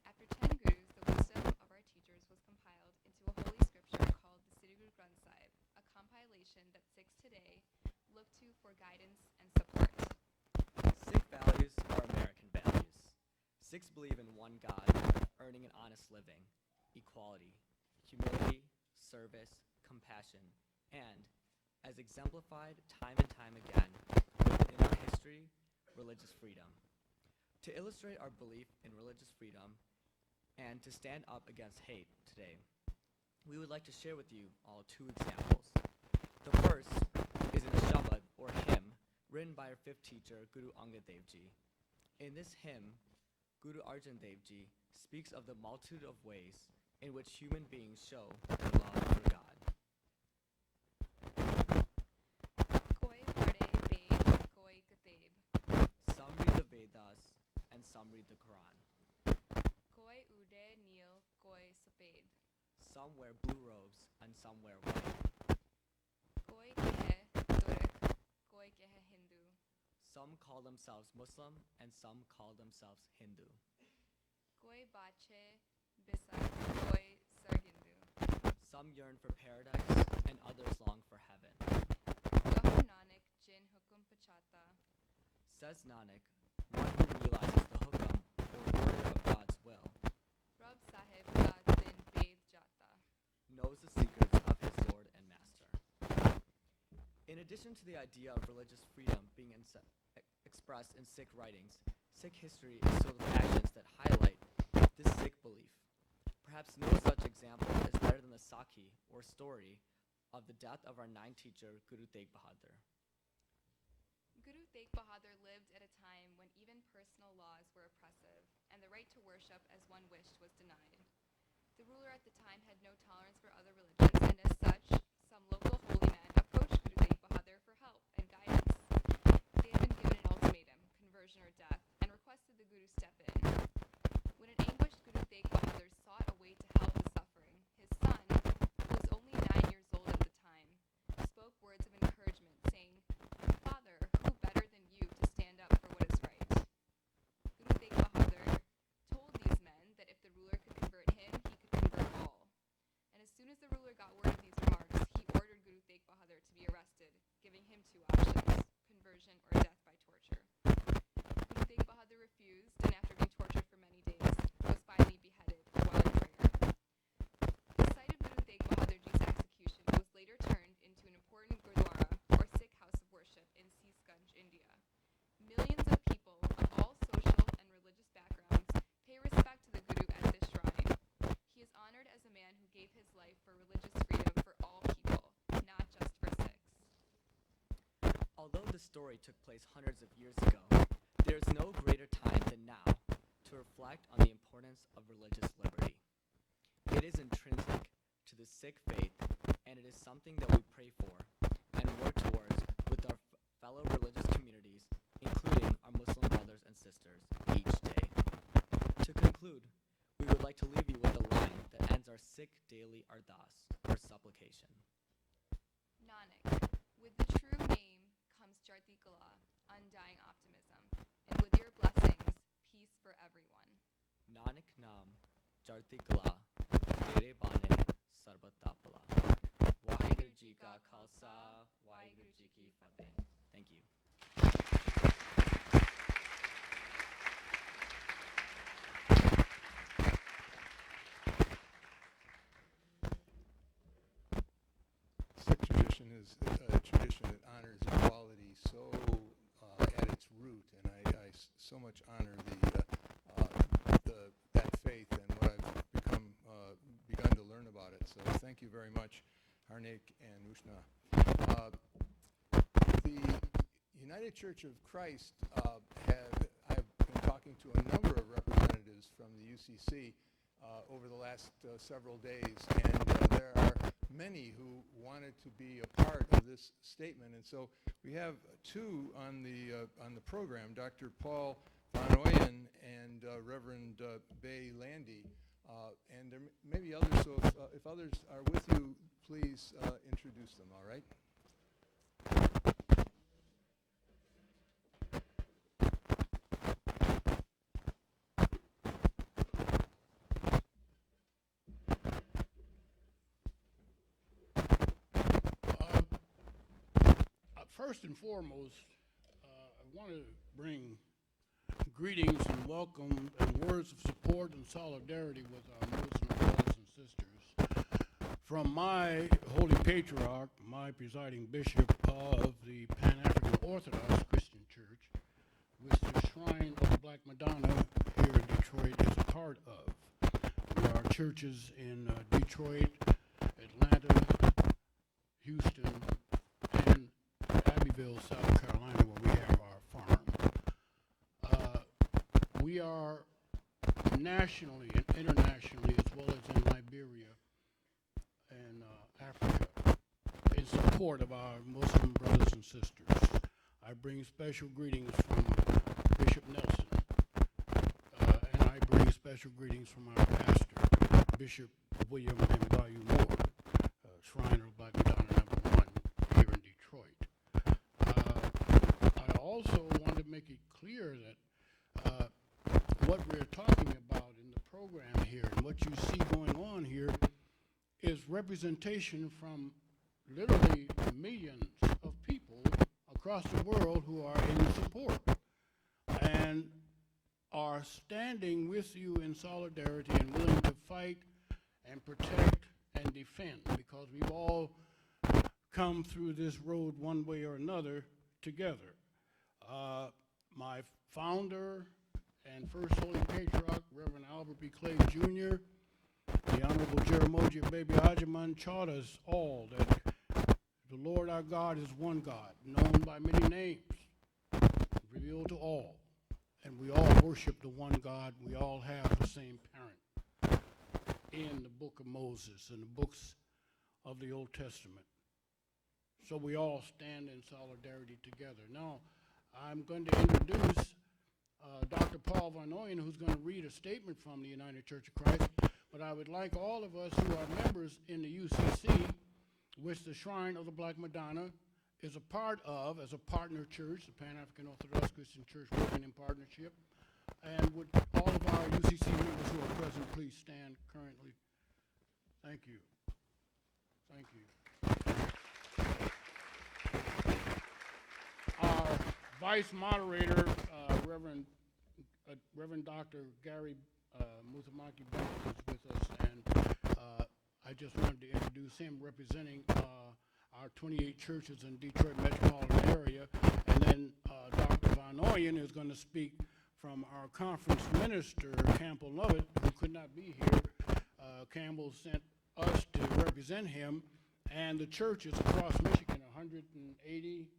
After 10 gurus, the wisdom of our teachers was compiled into a holy scripture called the Sri Guru Granth Sahib, a compilation that Sikhs today look to for guidance and support. Sikh values are American values. Sikhs believe in one God, earning an honest living, equality, humility, service, compassion, and, as exemplified time and time again in our history, religious freedom. To illustrate our belief in religious freedom and to stand up against hate today, we would like to share with you all 2 examples. The first is in a shabad, or hymn, written by our 5th teacher, Guru Angad Dev Ji. In this hymn, Guru Arjan Dev Ji speaks of the multitude of ways in which human beings show their love for God. Koi pade Ved, koi Kitab. Some read the Vedas and some read the Quran. Koi ude neel, koi saped. Some wear blue robes and some wear white. Koi kehe Turk, koi kehe Hindu. Some call themselves Muslim and some call themselves Hindu. Koi bache bisak, koi sargindu. Some yearn for paradise and others long for heaven. Kaho Nanak jin hukum pachata. Says Nanak, one who realizes the hukam, or word of God's will, Rab Sahib ka din Ved jata. knows the secrets of his Lord and Master. In addition to the idea of religious freedom being expressed in Sikh writings, Sikh history is filled with actions that highlight this Sikh belief. Perhaps no such example is better than the Sakhi, or story, of the death of our 9th teacher, Guru Tegh Bahadur. Guru Tegh Bahadur lived at a time when even personal laws were oppressive and the right to worship as one wished was denied. The ruler at the time had no tolerance for other religions, and as such, some local holy men approached Guru Tegh Bahadur for help and guidance. They had been given an ultimatum. conversion or death by torture. Guru Tegh Bahadur refused, and after being tortured for many days, was finally beheaded while in prayer. The site of Guru Tegh Bahadur Ji's execution was later turned into an important gurdwara, or Sikh house of worship, in Sisganj, India. Millions of people of all social and religious backgrounds pay respect to the Guru at this shrine. He is honored as a man who gave his life for religious freedom for all people, not just for Sikhs. Although the story took place hundreds of years ago, there is no greater time than now to reflect on the importance of religious liberty. It is intrinsic to the Sikh faith, and it is something that we pray for and work towards with our fellow religious communities, including our Muslim brothers and sisters, each day. To conclude, we would like to leave you with a line that ends our Sikh daily ardas, or supplication. Nanak, with the true name comes Charti Kala, undying optimism, and with your blessings, peace for everyone. Nanak Naam, Charti Kala, Tere Bane, Sarbat Tapala. Waheguru Ji Ka Khalsa, Waheguru Ji Ki Fateh. Thank you. Sikh tradition is a tradition that honors equality so at its root, and I so much honor that faith and what I've begun to learn about it. So thank you very much, Harnik and Ushna. The United Church of Christ I've been talking to a number of representatives from the UCC over the last several days, and there are many who wanted to be a part of this statement, and so we have two on the program, Dr. Paul Van Ooyen and Reverend Bay Landy, and there may be others. So if others are with you, please introduce them. All right. First and foremost, I want to bring greetings and welcome and words of support and solidarity with our Muslim brothers and sisters from my Holy Patriarch, my presiding bishop of the Pan-African Orthodox Christian Church, which the Shrine of the Black Madonna here in Detroit is a part of. There are churches in Detroit, Atlanta, Houston, and Abbeville, South Carolina, where we have our farm. We are nationally and internationally, as well as in Liberia and Africa, in support of our Muslim brothers and sisters. I bring special greetings from Bishop Nelson, and I bring special greetings from our pastor, Bishop William Mbayu Moore, Shrine of Black Madonna #1 here in Detroit. I also want to make it clear that what we're talking about in the program here and what you see going on here is representation from literally millions of people across the world who are in support and are standing with you in solidarity and willing to fight and protect and defend, because we've all come through this road one way or another together. My founder and first Holy Patriarch, Reverend Albert B. Clay Jr., the Honorable Jeramogi Baby Hajiman, taught us all that the Lord our God is one God, known by many names, revealed to all. And we all worship the one God. We all have the same parent in the book of Moses and the books of the Old Testament. So we all stand in solidarity together. Now, I'm going to introduce Dr. Paul Van Ooyen, who's going to read a statement from the United Church of Christ. But I would like all of us who are members in the UCC, which the Shrine of the Black Madonna is a part of, as a partner church, the Pan-African Orthodox Christian Church working in partnership. And would all of our UCC members who are present please stand currently. Thank you. Thank you. Our Vice Moderator, Reverend Dr. Gary Musamaki Bennett is with us, and I just wanted to introduce him representing our 28 churches in Detroit metropolitan area. And then Dr. Von Oyen is going to speak from our conference minister, Campbell Lovett, who could not be here. Campbell sent us to represent him and the churches across Michigan, 180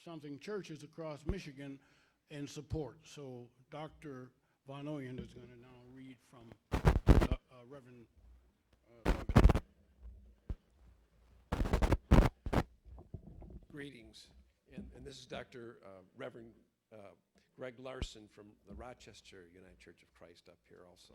something churches across Michigan in support. So Dr. Von Oyen is going to now read from Reverend Lovett. Greetings, and this is Dr. Reverend Greg Larson from the Rochester United Church of Christ up here also.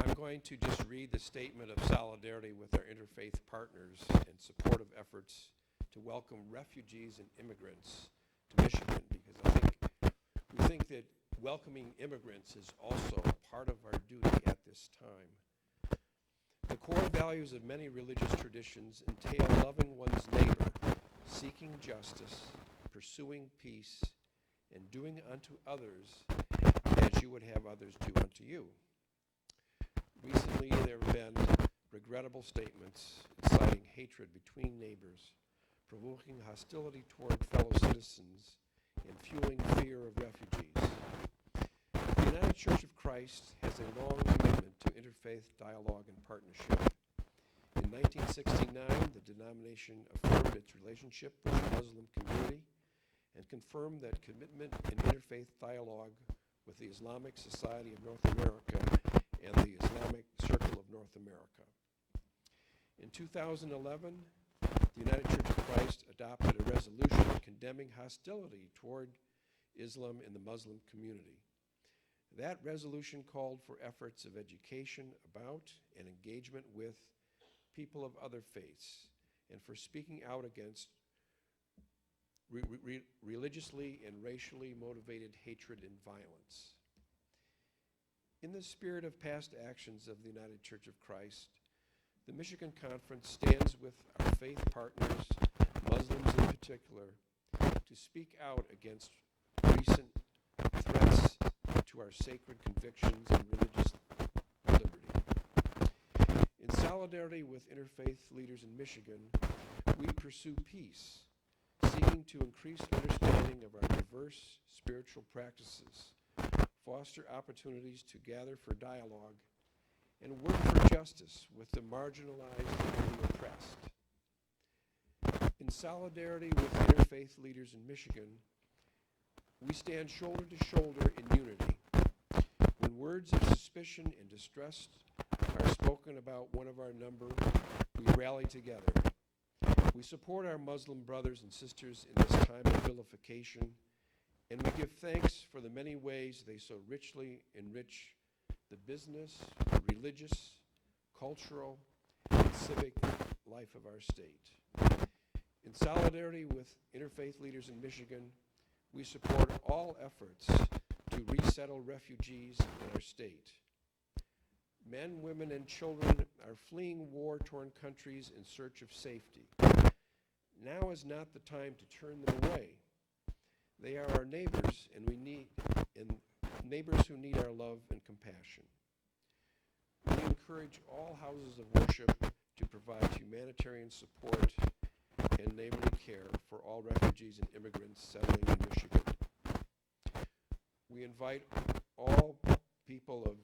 I'm going to just read the statement of solidarity with our interfaith partners in support of efforts to welcome refugees and immigrants to Michigan, because we think that welcoming immigrants is also part of our duty at this time. The core values of many religious traditions entail loving one's neighbor, seeking justice, pursuing peace, and doing unto others as you would have others do unto you. Recently, there have been regrettable statements inciting hatred between neighbors, provoking hostility toward fellow citizens, and fueling fear of refugees. The United Church of Christ has a long commitment to interfaith dialogue and partnership. In 1969, the denomination affirmed its relationship with the Muslim community and confirmed that commitment in interfaith dialogue with the Islamic Society of North America and the Islamic Circle of North America. In 2011, the United Church of Christ adopted a resolution condemning hostility toward Islam in the Muslim community. That resolution called for efforts of education about and engagement with people of other faiths and for speaking out against religiously and racially motivated hatred and violence. In the spirit of past actions of the United Church of Christ, the Michigan Conference stands with our faith partners, Muslims in particular, to speak out against recent threats to our sacred convictions and religious liberty. In solidarity with interfaith leaders in Michigan, we pursue peace, seeking to increase understanding of our diverse spiritual practices, foster opportunities to gather for dialogue, and work for justice with the marginalized and the oppressed. In solidarity with interfaith leaders in Michigan, we stand shoulder to shoulder in unity. When words of suspicion and distrust are spoken about one of our number, we rally together. We support our Muslim brothers and sisters in this time of vilification, and we give thanks for the many ways they so richly enrich the business, religious, cultural, and civic life of our state. In solidarity with interfaith leaders in Michigan, we support all efforts to resettle refugees in our state. Men, women, and children are fleeing war-torn countries in search of safety. Now is not the time to turn them away. They are our neighbors, and neighbors who need our love and compassion. We encourage all houses of worship to provide humanitarian support and neighborly care for all refugees and immigrants settling in Michigan. We invite all people of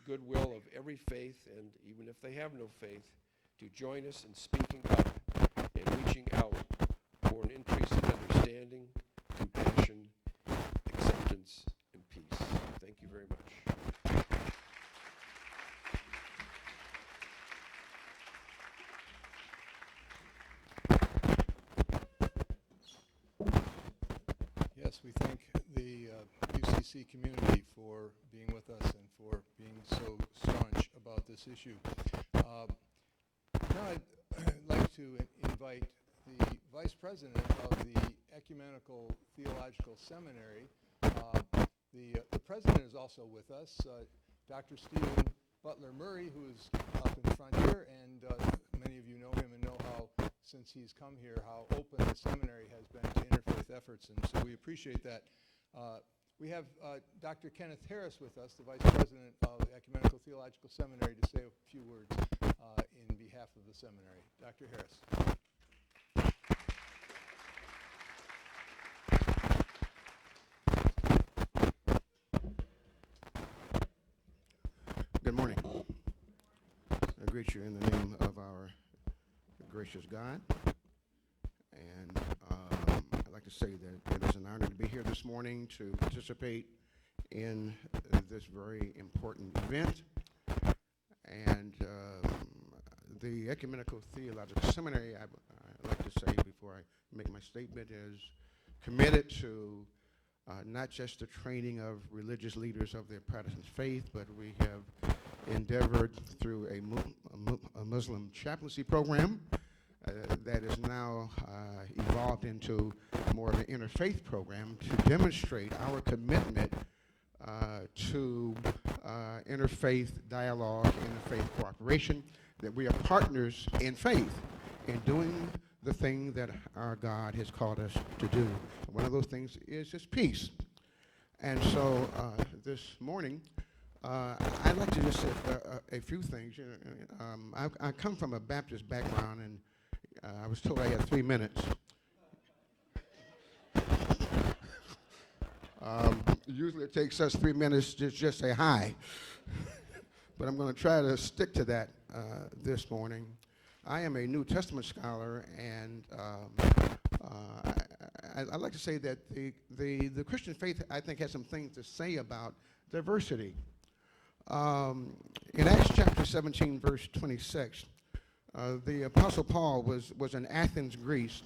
goodwill of every faith, and even if they have no faith, to join us in speaking up and reaching out for an increase in understanding, compassion, acceptance, and peace. Thank you very much. Yes, we thank the UCC community for being with us and for being so staunch about this issue. Now I'd like to invite the Vice President of the Ecumenical Theological Seminary. The President is also with us, Dr. Stephen Butler Murray, who is up in front here, and many of you know him and know how since he's come here, how open the seminary has been to interfaith efforts, and so we appreciate that. We have Dr. Kenneth Harris with us, the Vice President of the Ecumenical Theological Seminary, to say a few words in behalf of the seminary. Dr. Harris. Good morning. I greet you in the name of our gracious God. And I'd like to say that it is an honor to be here this morning to participate in this very important event. And the Ecumenical Theological Seminary, I'd like to say before I make my statement, is committed to not just the training of religious leaders of their Protestant faith, but we have endeavored through a Muslim chaplaincy program that is now evolved into more of an interfaith program to demonstrate our commitment to interfaith dialogue, interfaith cooperation, that we are partners in faith in doing the thing that our God has called us to do. One of those things is just peace. And so this morning, I'd like to just say a few things. I come from a Baptist background, and I was told I had 3 minutes. Usually it takes us 3 minutes to just say hi. But I'm going to try to stick to that this morning. I am a New Testament scholar, and I'd like to say that the Christian faith, I think, has some things to say about diversity. In Acts chapter 17, verse 26, the Apostle Paul was in Athens, Greece,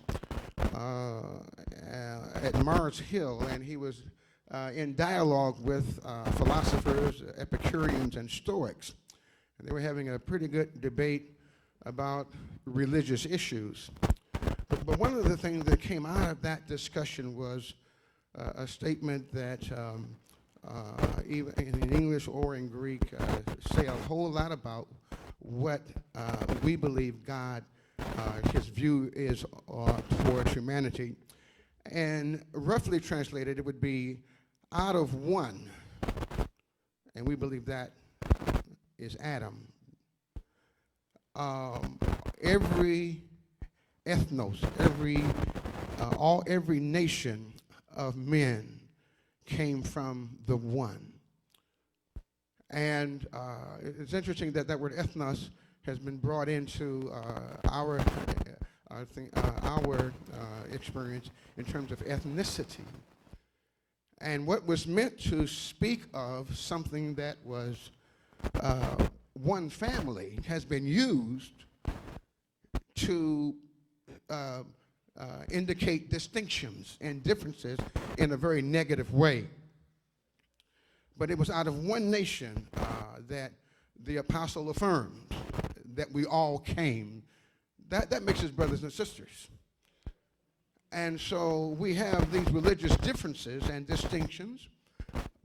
at Mars Hill, and he was in dialogue with philosophers, Epicureans, and Stoics. And they were having a pretty good debate about religious issues. But one of the things that came out of that discussion was a statement that even in English or in Greek say a whole lot about what we believe God, his view is towards humanity. And roughly translated, it would be out of one. And we believe that is Adam. Every ethnos, every nation of men came from the one. And it's interesting that that word ethnos has been brought into our experience in terms of ethnicity. And what was meant to speak of something that was one family has been used to indicate distinctions and differences in a very negative way. But it was out of one nation that the apostle affirmed that we all came. That makes us brothers and sisters. And so we have these religious differences and distinctions,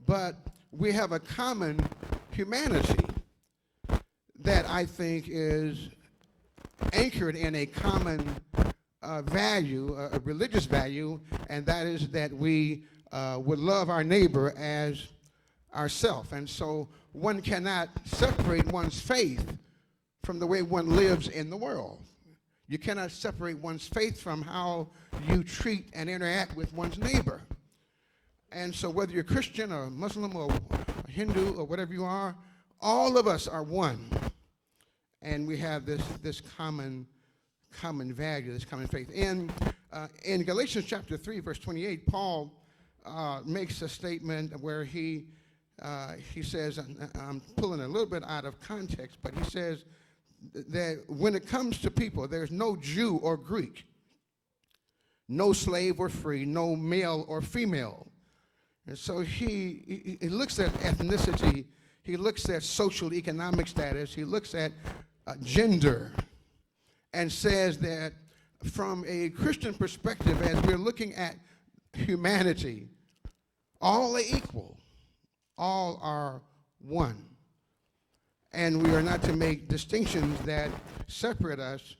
but we have a common humanity that I think is anchored in a common value, a religious value, and that is that we would love our neighbor as ourself. And so one cannot separate one's faith from the way one lives in the world. You cannot separate one's faith from how you treat and interact with one's neighbor. And so whether you're Christian or Muslim or Hindu or whatever you are, all of us are one. And we have this common value, this common faith. In Galatians chapter 3, verse 28, Paul makes a statement where he says, I'm pulling a little bit out of context, but he says that when it comes to people, there's no Jew or Greek, no slave or free, no male or female. And so he looks at ethnicity, he looks at social economic status, he looks at gender, and says that from a Christian perspective, as we're looking at humanity, all are equal, all are one. And we are not to make distinctions that separate us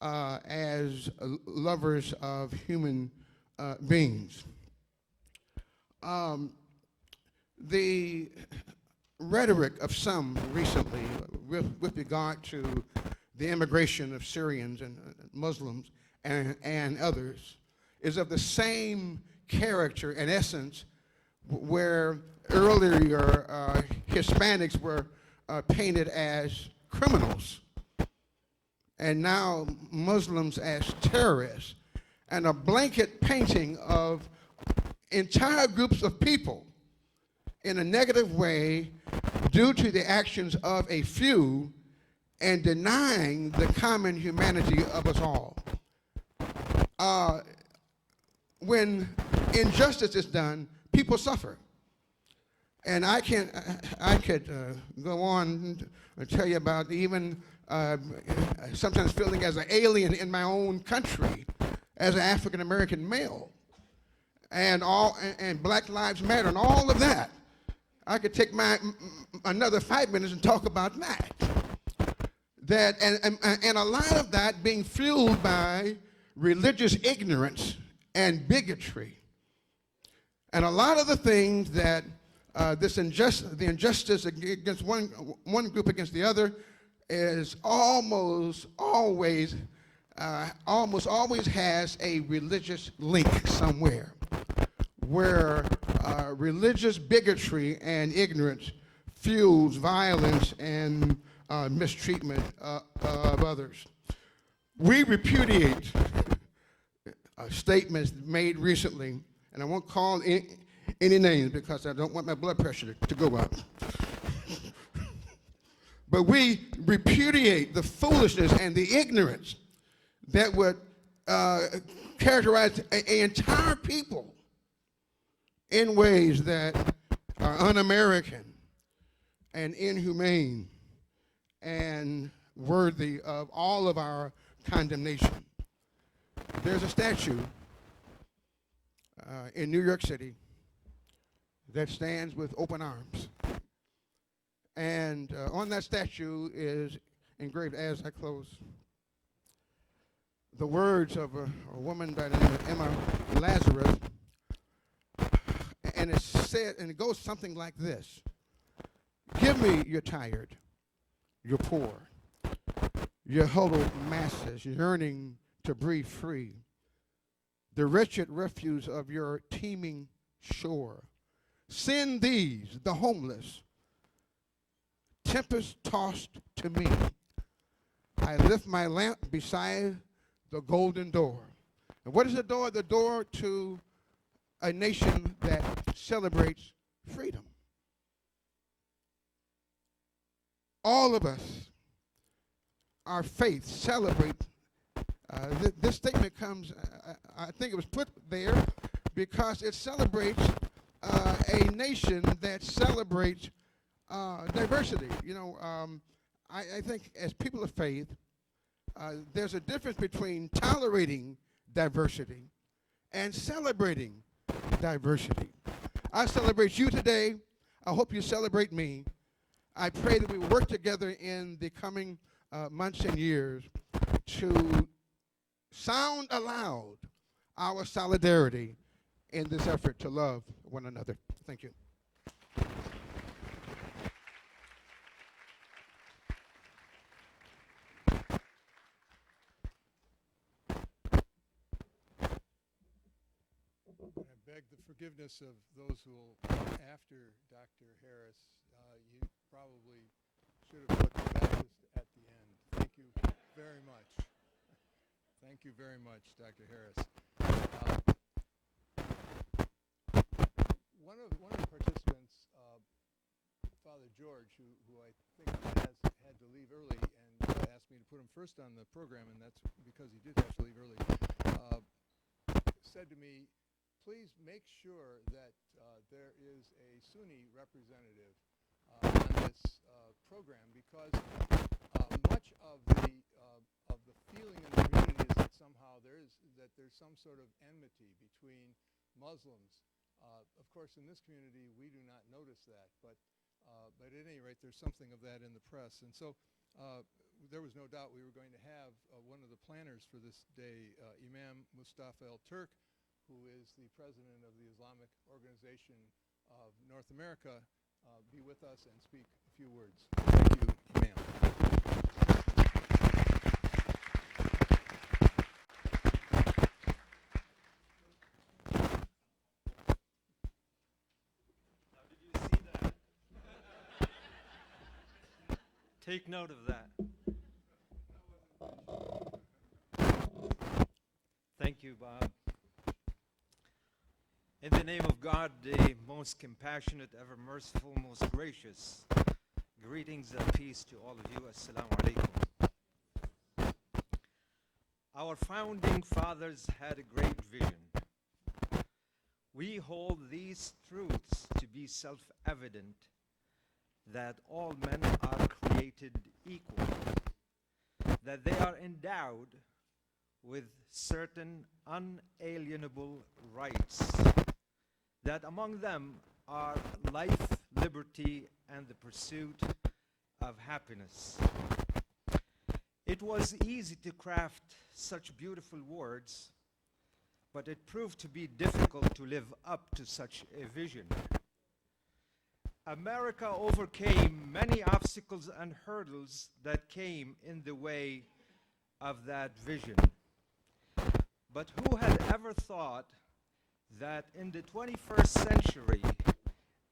as lovers of human beings. The rhetoric of some recently with regard to the immigration of Syrians and Muslims and others is of the same character and essence where earlier Hispanics were painted as criminals and now Muslims as terrorists, and a blanket painting of entire groups of people in a negative way due to the actions of a few and denying the common humanity of us all. When injustice is done, people suffer. And I could go on and tell you about even sometimes feeling as an alien in my own country as an African American male, and Black Lives Matter and all of that. I could take another 5 minutes and talk about that. And a lot of that being fueled by religious ignorance and bigotry. And a lot of the things that the injustice against one group against the other is almost always has a religious link somewhere, where religious bigotry and ignorance fuels violence and mistreatment of others. We repudiate statements made recently, and I won't call any names because I don't want my blood pressure to go up. But we repudiate the foolishness and the ignorance that would characterize an entire people in ways that are un-American and inhumane and worthy of all of our condemnation. There's a statue in New York City that stands with open arms. And on that statue is engraved, as I close, the words of a woman by the name of Emma Lazarus. And it's said, and it goes something like this: "Give me your tired, your poor, your huddled masses yearning to breathe free, the wretched refuse of your teeming shore. Send these, the homeless, tempest-tossed to me. I lift my lamp beside the golden door." And what is the door? The door to a nation that celebrates freedom. All of us, our faith celebrate. This statement comes, I think it was put there because it celebrates a nation that celebrates diversity. You know, I think as people of faith, there's a difference between tolerating diversity and celebrating diversity. I celebrate you today. I hope you celebrate me. I pray that we will work together in the coming months and years to sound aloud our solidarity in this effort to love one another. Thank you. I beg the forgiveness of those who will come after Dr. Harris. You probably should have put the Baptist at the end. Thank you very much. Thank you very much, Dr. Harris. One of the participants, Father George, who I think has had to leave early and asked me to put him first on the program, and that's because he did have to leave early, said to me, please make sure that there is a Sunni representative on this program, because much of the feeling in the community is that somehow there's some sort of enmity between Muslims. Of course, in this community, we do not notice that, but at any rate, there's something of that in the press. And so there was no doubt we were going to have one of the planners for this day, Imam Mustafa El-Turk, who is the president of the Islamic Organization of North America, be with us and speak a few words. Thank you, Imam. Take note of that. Thank you, Bob. In the name of God, the most compassionate, ever merciful, most gracious, greetings and peace to all of you. Assalamu alaikum. Our founding fathers had a great vision. We hold these truths to be self-evident, that all men are created equal, that they are endowed with certain unalienable rights, that among them are life, liberty, and the pursuit of happiness. It was easy to craft such beautiful words, but it proved to be difficult to live up to such a vision. America overcame many obstacles and hurdles that came in the way of that vision. But who had ever thought that in the 21st century,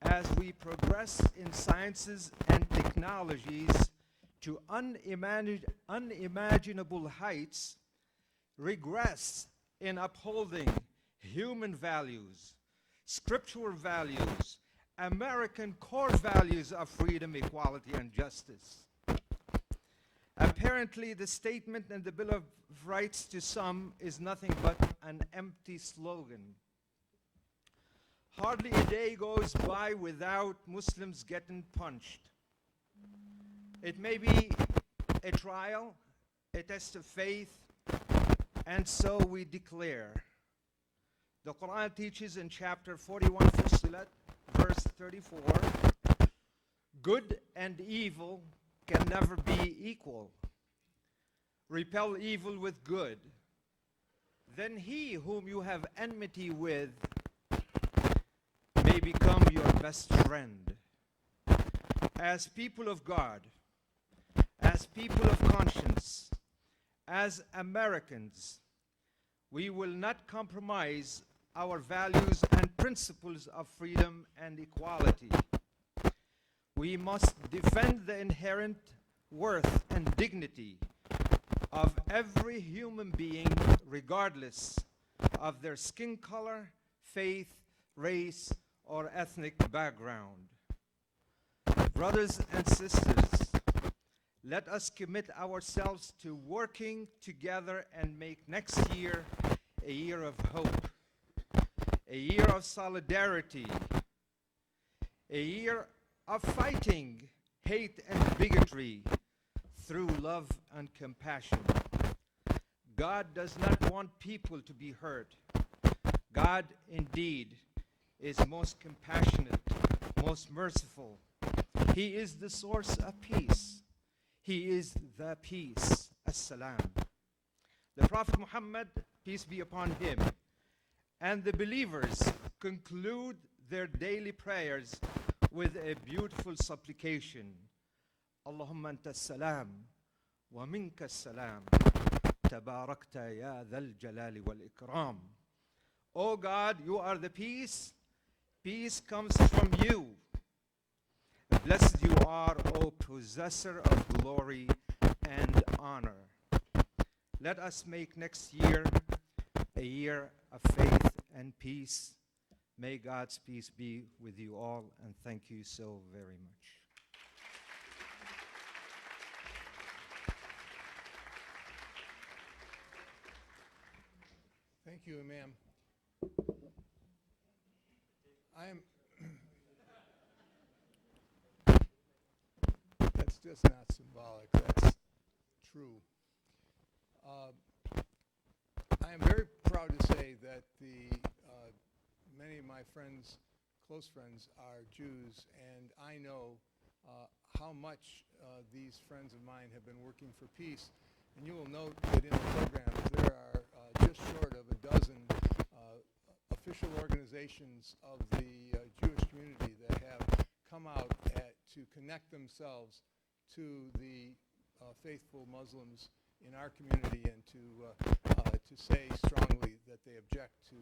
as we progress in sciences and technologies to unimaginable heights, regress in upholding human values, scriptural values, American core values of freedom, equality, and justice. Apparently, the statement in the Bill of Rights to some is nothing but an empty slogan. Hardly a day goes by without Muslims getting punched. It may be a trial, a test of faith, and so we declare. The Quran teaches in chapter 41, Fussilat, verse 34, good and evil can never be equal. Repel evil with good. Then he whom you have enmity with may become your best friend. As people of God, as people of conscience, as Americans, we will not compromise our values and principles of freedom and equality. We must defend the inherent worth and dignity of every human being, regardless of their skin color, faith, race, or ethnic background. Brothers and sisters, let us commit ourselves to working together and make next year a year of hope, a year of solidarity, a year of fighting hate and bigotry through love and compassion. God does not want people to be hurt. God indeed is most compassionate, most merciful. He is the source of peace. He is the peace. As-salam. The Prophet Muhammad, peace be upon him, and the believers conclude their daily prayers with a beautiful supplication. Allahumma anta salam wa minka salam tabarakta ya dhal jalali wal ikram. O God, you are the peace. Peace comes from you. Blessed you are, O possessor of glory and honor. Let us make next year a year of faith and peace. May God's peace be with you all, and thank you so very much. Thank you, Imam. That's just not symbolic, that's true. I am very proud to say that many of my friends, close friends, are Jews, and I know how much these friends of mine have been working for peace. And you will note that in the program there are just short of a dozen official organizations of the Jewish community that have come out to connect themselves to the faithful Muslims in our community and to say strongly that they object to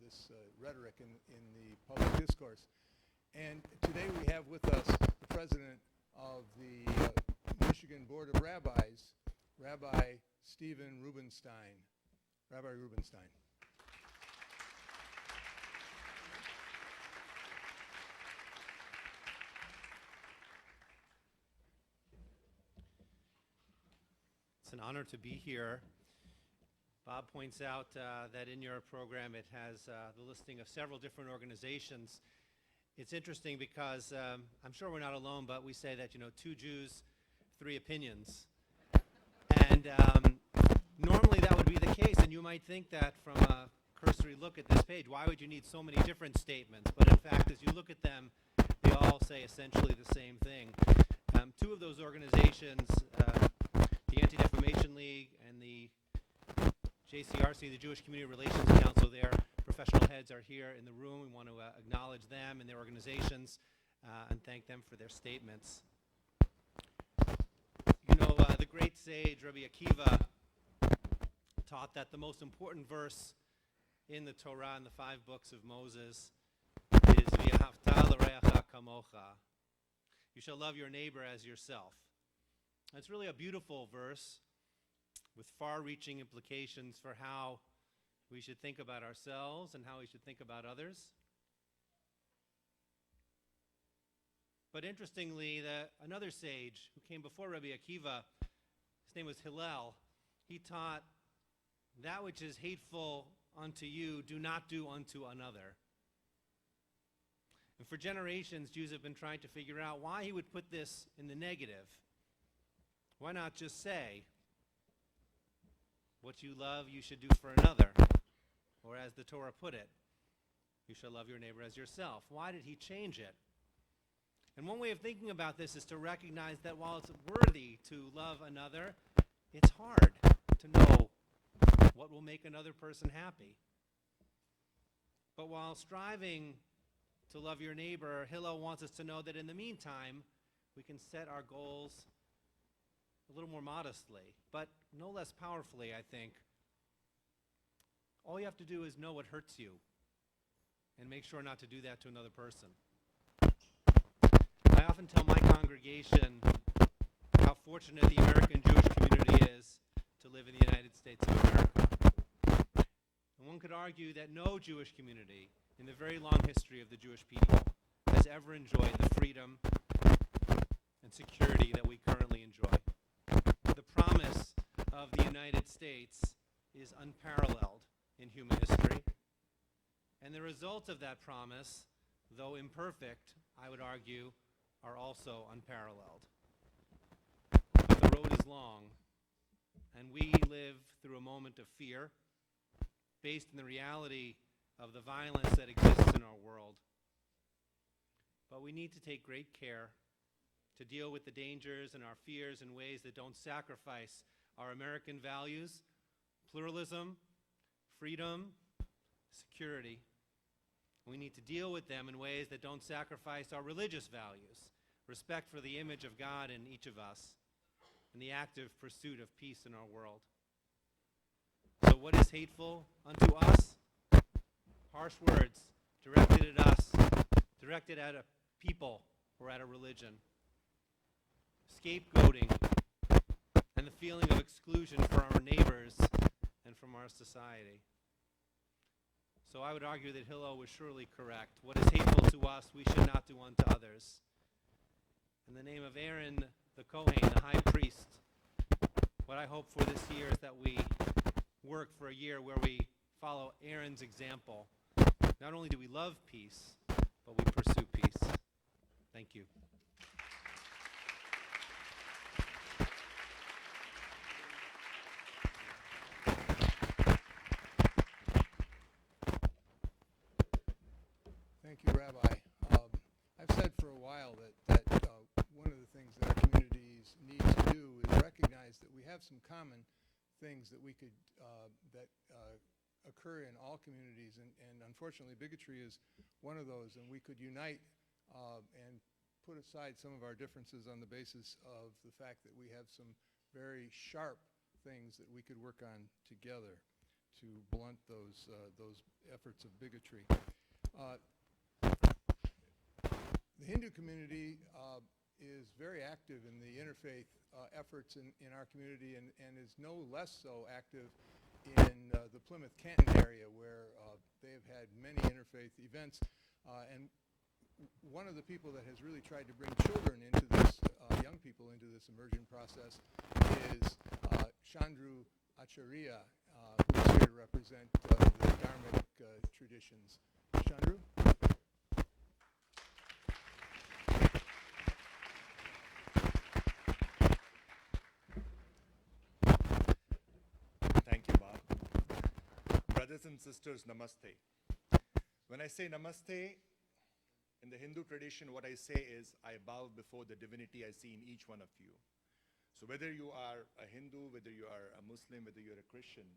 this rhetoric in the public discourse. And today we have with us the president of the Michigan Board of Rabbis, Rabbi Stephen Rubenstein. Rabbi Rubenstein. It's an honor to be here. Bob points out that in your program it has the listing of several different organizations. It's interesting because I'm sure we're not alone, but we say that, 2 Jews, 3 opinions. And normally that would be the case, and you might think that from a cursory look at this page, why would you need so many different statements? But in fact, as you look at them, they all say essentially the same thing. 2 of those organizations, the Anti-Defamation League and the JCRC, the Jewish Community Relations Council, their professional heads are here in the room. We want to acknowledge them and their organizations and thank them for their statements. The great sage Rabbi Akiva taught that the most important verse in the Torah and the 5 books of Moses is V'ahavta l'reacha kamocha. You shall love your neighbor as yourself. It's really a beautiful verse with far-reaching implications for how we should think about ourselves and how we should think about others. But interestingly, another sage who came before Rabbi Akiva, his name was Hillel, he taught, that which is hateful unto you, do not do unto another. And for generations, Jews have been trying to figure out why he would put this in the negative. Why not just say, what you love, you should do for another? Or as the Torah put it, you shall love your neighbor as yourself. Why did he change it? And one way of thinking about this is to recognize that while it's worthy to love another, it's hard to know what will make another person happy. But while striving to love your neighbor, Hillel wants us to know that in the meantime, we can set our goals a little more modestly, but no less powerfully, I think. All you have to do is know what hurts you and make sure not to do that to another person. I often tell my congregation how fortunate the American Jewish community is to live in the United States of America. And one could argue that no Jewish community in the very long history of the Jewish people has ever enjoyed the freedom and security that we currently enjoy. The promise of the United States is unparalleled in human history. And the results of that promise, though imperfect, I would argue, are also unparalleled. But the road is long, and we live through a moment of fear based on the reality of the violence that exists in our world. But we need to take great care to deal with the dangers and our fears in ways that don't sacrifice our American values, pluralism, freedom, security. We need to deal with them in ways that don't sacrifice our religious values, respect for the image of God in each of us, and the active pursuit of peace in our world. So what is hateful unto us? Harsh words directed at us, directed at a people or at a religion. Scapegoating and the feeling of exclusion for our neighbors and from our society. So I would argue that Hillel was surely correct. What is hateful to us, we should not do unto others. In the name of Aaron the Kohen, the high priest, what I hope for this year is that we work for a year where we follow Aaron's example. Not only do we love peace, but we pursue peace. Thank you. Thank you, Rabbi. I've said for a while that of the things that our communities need to do is recognize that we have some common things that we could, that occur in all communities, and unfortunately bigotry is one of those, and we could unite and put aside some of our differences on the basis of the fact that we have some very sharp things that we could work on together to blunt those efforts of bigotry. The Hindu community is very active in the interfaith efforts in our community, and is no less so active in the Plymouth Canton area, where they have had many interfaith events. And one of the people that has really tried to bring children into this, young people into this immersion process, is Chandru Acharya, who is here to represent the Dharmic traditions. Chandru? Thank you, Bob. Brothers and sisters, namaste. When I say namaste, in the Hindu tradition, what I say is, I bow before the divinity I see in each one of you. So whether you are a Hindu, whether you are a Muslim, whether you're a Christian,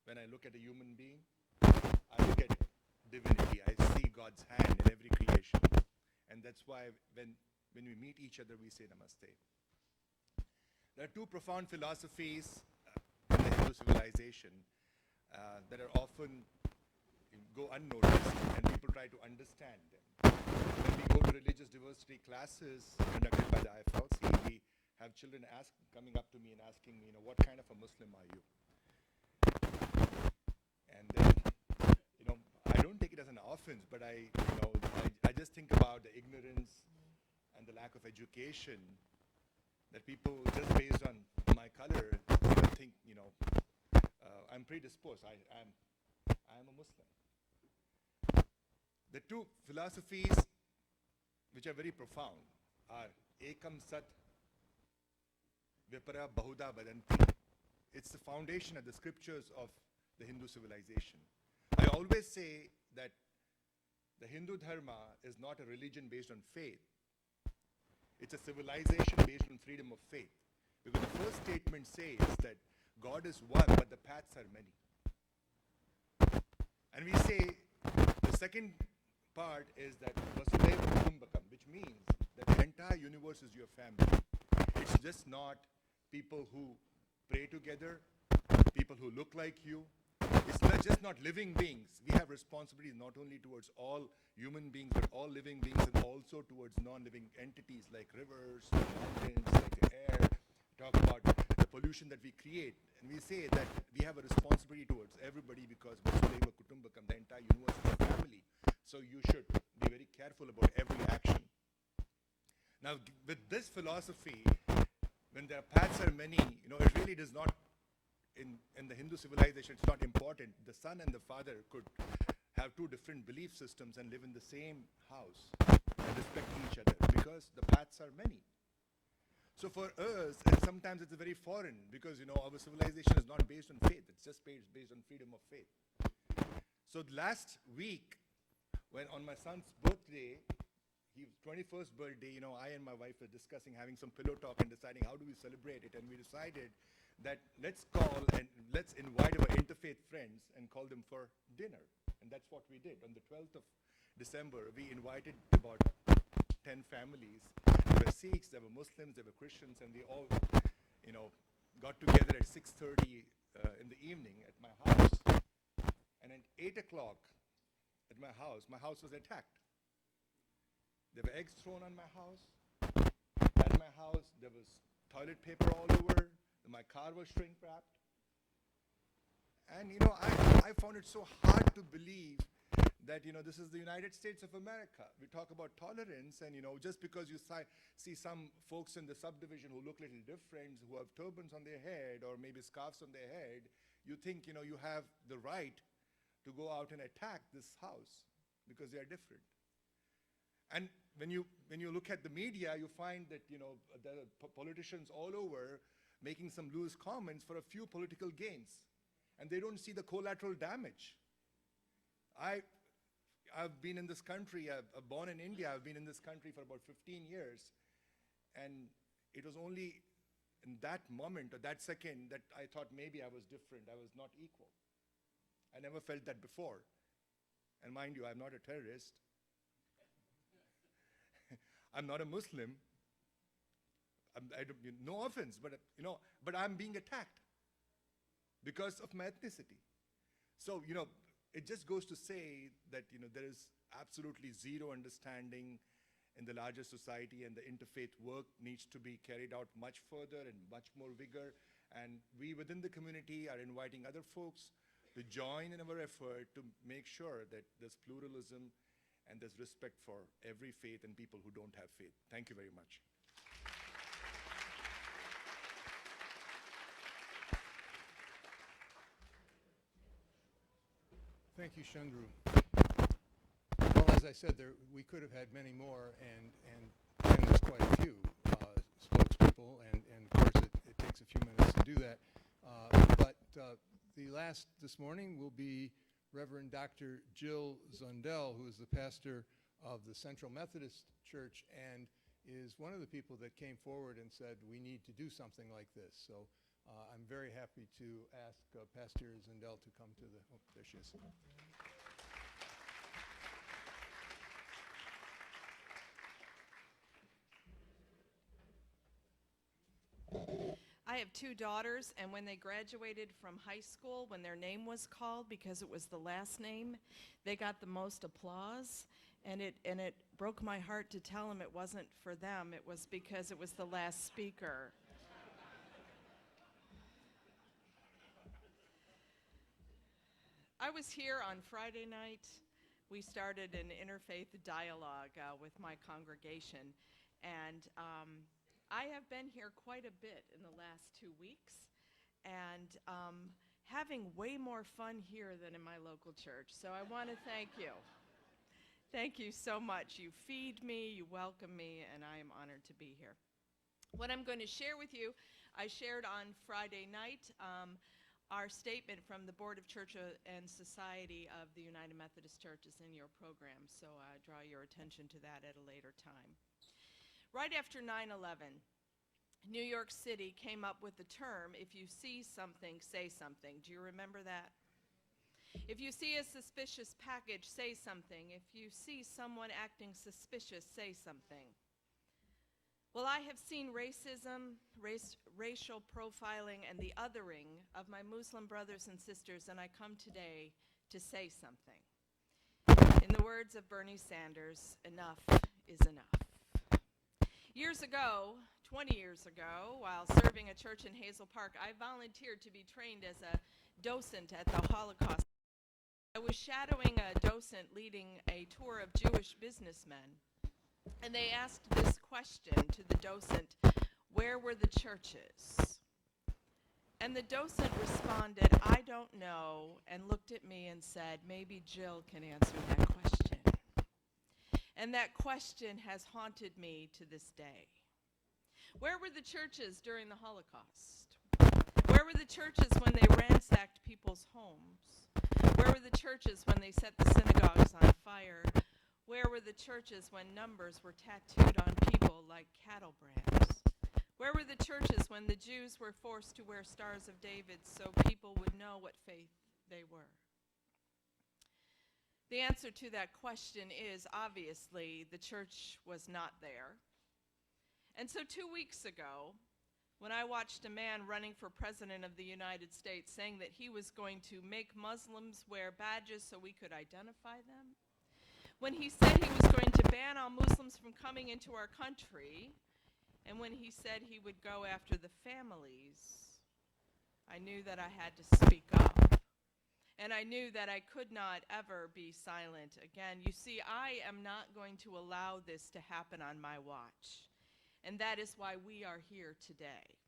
when I look at a human being, I look at divinity. I see God's hand in every creation. And that's why when we meet each other, we say namaste. There are two profound philosophies in the Hindu civilization that are often go unnoticed, and people try to understand them. When we go to religious diversity classes conducted by the IFLC, we have children coming up to me and asking me, what kind of a Muslim are you? And then, I don't take it as an offense, but I just think about the ignorance and the lack of education that people, just based on my color, think, I'm predisposed. I am a Muslim. The two philosophies which are very profound are Ekam Sat Vipara Bahuda Vadanti. It's the foundation of the scriptures of the Hindu civilization. I always say that the Hindu Dharma is not a religion based on faith. It's a civilization based on freedom of faith. Because the first statement says that God is one, but the paths are many. And we say the second part is that Vasudeva Kutumbakam, which means that the entire universe is your family. It's just not people who pray together, people who look like you. It's just not living beings. We have responsibilities not only towards all human beings, but all living beings, and also towards non-living entities like rivers, mountains, like the air. Talk about the pollution that we create. And we say that we have a responsibility towards everybody because Vasudeva Kutumbakam, the entire universe is a family. So you should be very careful about every action. Now, with this philosophy, when their paths are many, it really does not, in the Hindu civilization, it's not important. The son and the father could have two different belief systems and live in the same house and respect each other because the paths are many. So for us, and sometimes it's very foreign because, our civilization is not based on faith. It's just based on freedom of faith. So last week, when on my son's birthday, his 21st birthday, I and my wife were discussing, having some pillow talk and deciding how do we celebrate it. And we decided that let's invite our interfaith friends and call them for dinner. And that's what we did. On the 12th of December, we invited about 10 families. There were Sikhs, there were Muslims, there were Christians, and we all, got together at 6:30 in the evening at my house. And at 8 o'clock at my house was attacked. There were eggs thrown on my house. At my house, there was toilet paper all over. My car was shrink wrapped. And, I found it so hard to believe that, this is the United States of America. We talk about tolerance, and, just because you see some folks in the subdivision who look a little different, who have turbans on their head or maybe scarves on their head, you think, you have the right to go out and attack this house because they are different. And when you look at the media, you find that, there are politicians all over making some loose comments for a few political gains. And they don't see the collateral damage. I've been in this country, I'm born in India, I've been in this country for about 15 years. And it was only in that moment or that second that I thought maybe I was different, I was not equal. I never felt that before. And mind you, I'm not a terrorist. I'm not a Muslim. No offense, but but I'm being attacked because of my ethnicity. So, it just goes to say that, there is absolutely zero understanding in the larger society, and the interfaith work needs to be carried out much further and much more vigor. And we within the community are inviting other folks to join in our effort to make sure that there's pluralism and there's respect for every faith and people who don't have faith. Thank you very much. Thank you, Shangru. Well, as I said, we could have had many more, and there's quite a few spokespeople, and of course it takes a few minutes to do that. But the last this morning will be Reverend Dr. Jill Zundell, who is the pastor of the Central Methodist Church and is one of the people that came forward and said, we need to do something like this. So I'm very happy to ask Pastor Zundell to come to the, oh, there she is. I have two daughters, and when they graduated from high school, when their name was called, because it was the last name, they got the most applause, and it broke my heart to tell them it wasn't for them. It was because it was the last speaker. I was here on Friday night. We started an interfaith dialogue with my congregation, and I have been here quite a bit in the last 2 weeks, and having way more fun here than in my local church. So I want to thank you. Thank you so much. You feed me, you welcome me, and I am honored to be here. What I'm going to share with you, I shared on Friday night our statement from the Board of Church and Society of the United Methodist Church is in your program, so I draw your attention to that at a later time. Right after 9/11, New York City came up with the term, if you see something, say something. Do you remember that? If you see a suspicious package, say something. If you see someone acting suspicious, say something. Well, I have seen racism, racial profiling, and the othering of my Muslim brothers and sisters, and I come today to say something. In the words of Bernie Sanders, enough is enough. Years ago, 20 years ago, while serving a church in Hazel Park, I volunteered to be trained as a docent at the Holocaust. I was shadowing a docent leading a tour of Jewish businessmen, and they asked this question to the docent, where were the churches? And the docent responded, I don't know, and looked at me and said, maybe Jill can answer that question. And that question has haunted me to this day. Where were the churches during the Holocaust? Where were the churches when they ransacked people's homes? Where were the churches when they set the synagogues on fire? Where were the churches when numbers were tattooed on people like cattle brands? Where were the churches when the Jews were forced to wear Stars of David so people would know what faith they were? The answer to that question is, obviously, the church was not there. And so 2 weeks ago, when I watched a man running for president of the United States saying that he was going to make Muslims wear badges so we could identify them, when he said he was going to ban all Muslims from coming into our country, and when he said he would go after the families, I knew that I had to speak up. And I knew that I could not ever be silent again. You see, I am not going to allow this to happen on my watch. And that is why we are here today.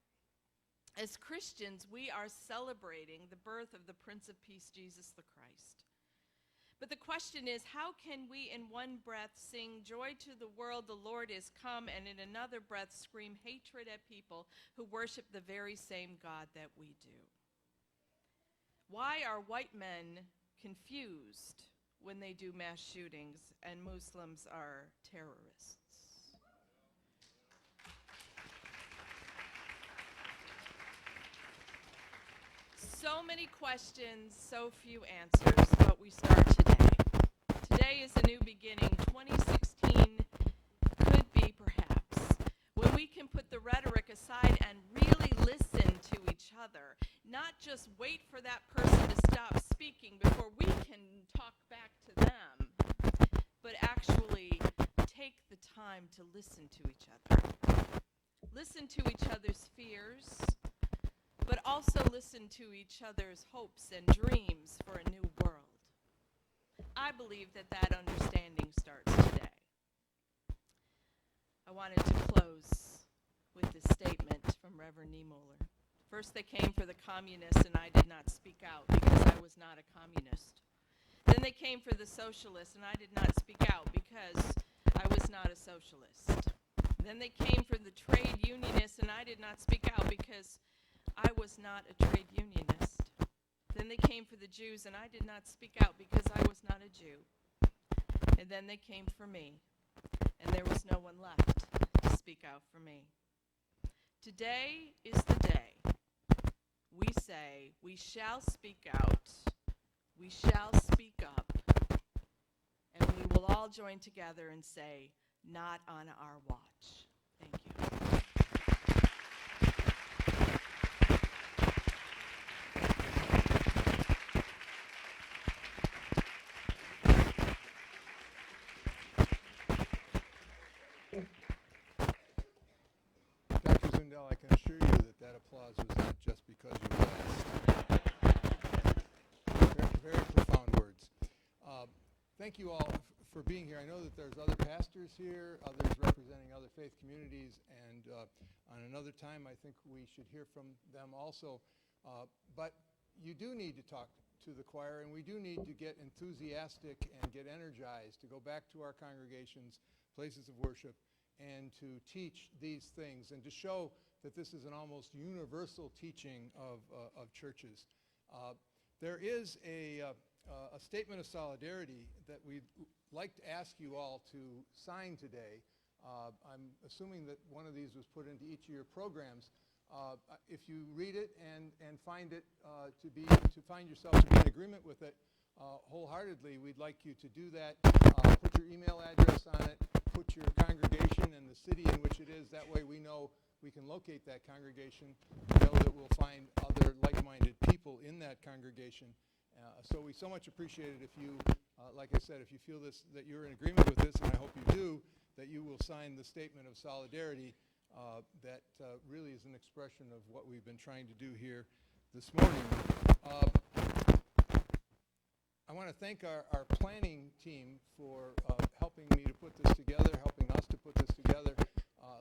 As Christians, we are celebrating the birth of the Prince of Peace, Jesus the Christ. But the question is, how can we in one breath sing joy to the world, the Lord is come, and in another breath scream hatred at people who worship the very same God that we do? Why are white men confused when they do mass shootings and Muslims are terrorists? So many questions, so few answers, but we start today. Today is a new beginning. 2016 could be, perhaps, when we can put the rhetoric aside and really listen to each other, not just wait for that person to stop speaking before we can talk back to them, but actually take the time to listen to each other. Listen to each other's fears, but also listen to each other's hopes and dreams for a new world. I believe that that understanding starts today. I wanted to close with this statement from Reverend Niemöller. First they came for the communists and I did not speak out because I was not a communist. Then they came for the socialists and I did not speak out because I was not a socialist. Then they came for the trade unionists and I did not speak out because I was not a trade unionist. Then they came for the Jews and I did not speak out because I was not a Jew. And then they came for me, and there was no one left to speak out for me. Today is the day we say we shall speak out, we shall speak up, and we will all join together and say, not on our watch. Thank you. Dr. Zundel, I can assure you that that applause was not just because you were last. Very, very profound words. Thank you all for being here. I know that there's other pastors here, others representing other faith communities, and on another time I think we should hear from them also. But you do need to talk to the choir, and we do need to get enthusiastic and get energized to go back to our congregations, places of worship, and to teach these things and to show that this is an almost universal teaching of churches. There is a statement of solidarity that we'd like to ask you all to sign today. I'm assuming that one of these was put into each of your programs. If you read it and find it to find yourself to be in agreement with it wholeheartedly, we'd like you to do that. Put your email address on it, put your congregation and the city in which it is. That way we know we can locate that congregation, know that we'll find other like-minded people in that congregation. So we so much appreciate it if you, like I said, if you feel that you're in agreement with this, and I hope you do, that you will sign the statement of solidarity that really is an expression of what we've been trying to do here this morning. I want to thank our planning team for helping me to put this together, helping us to put this together.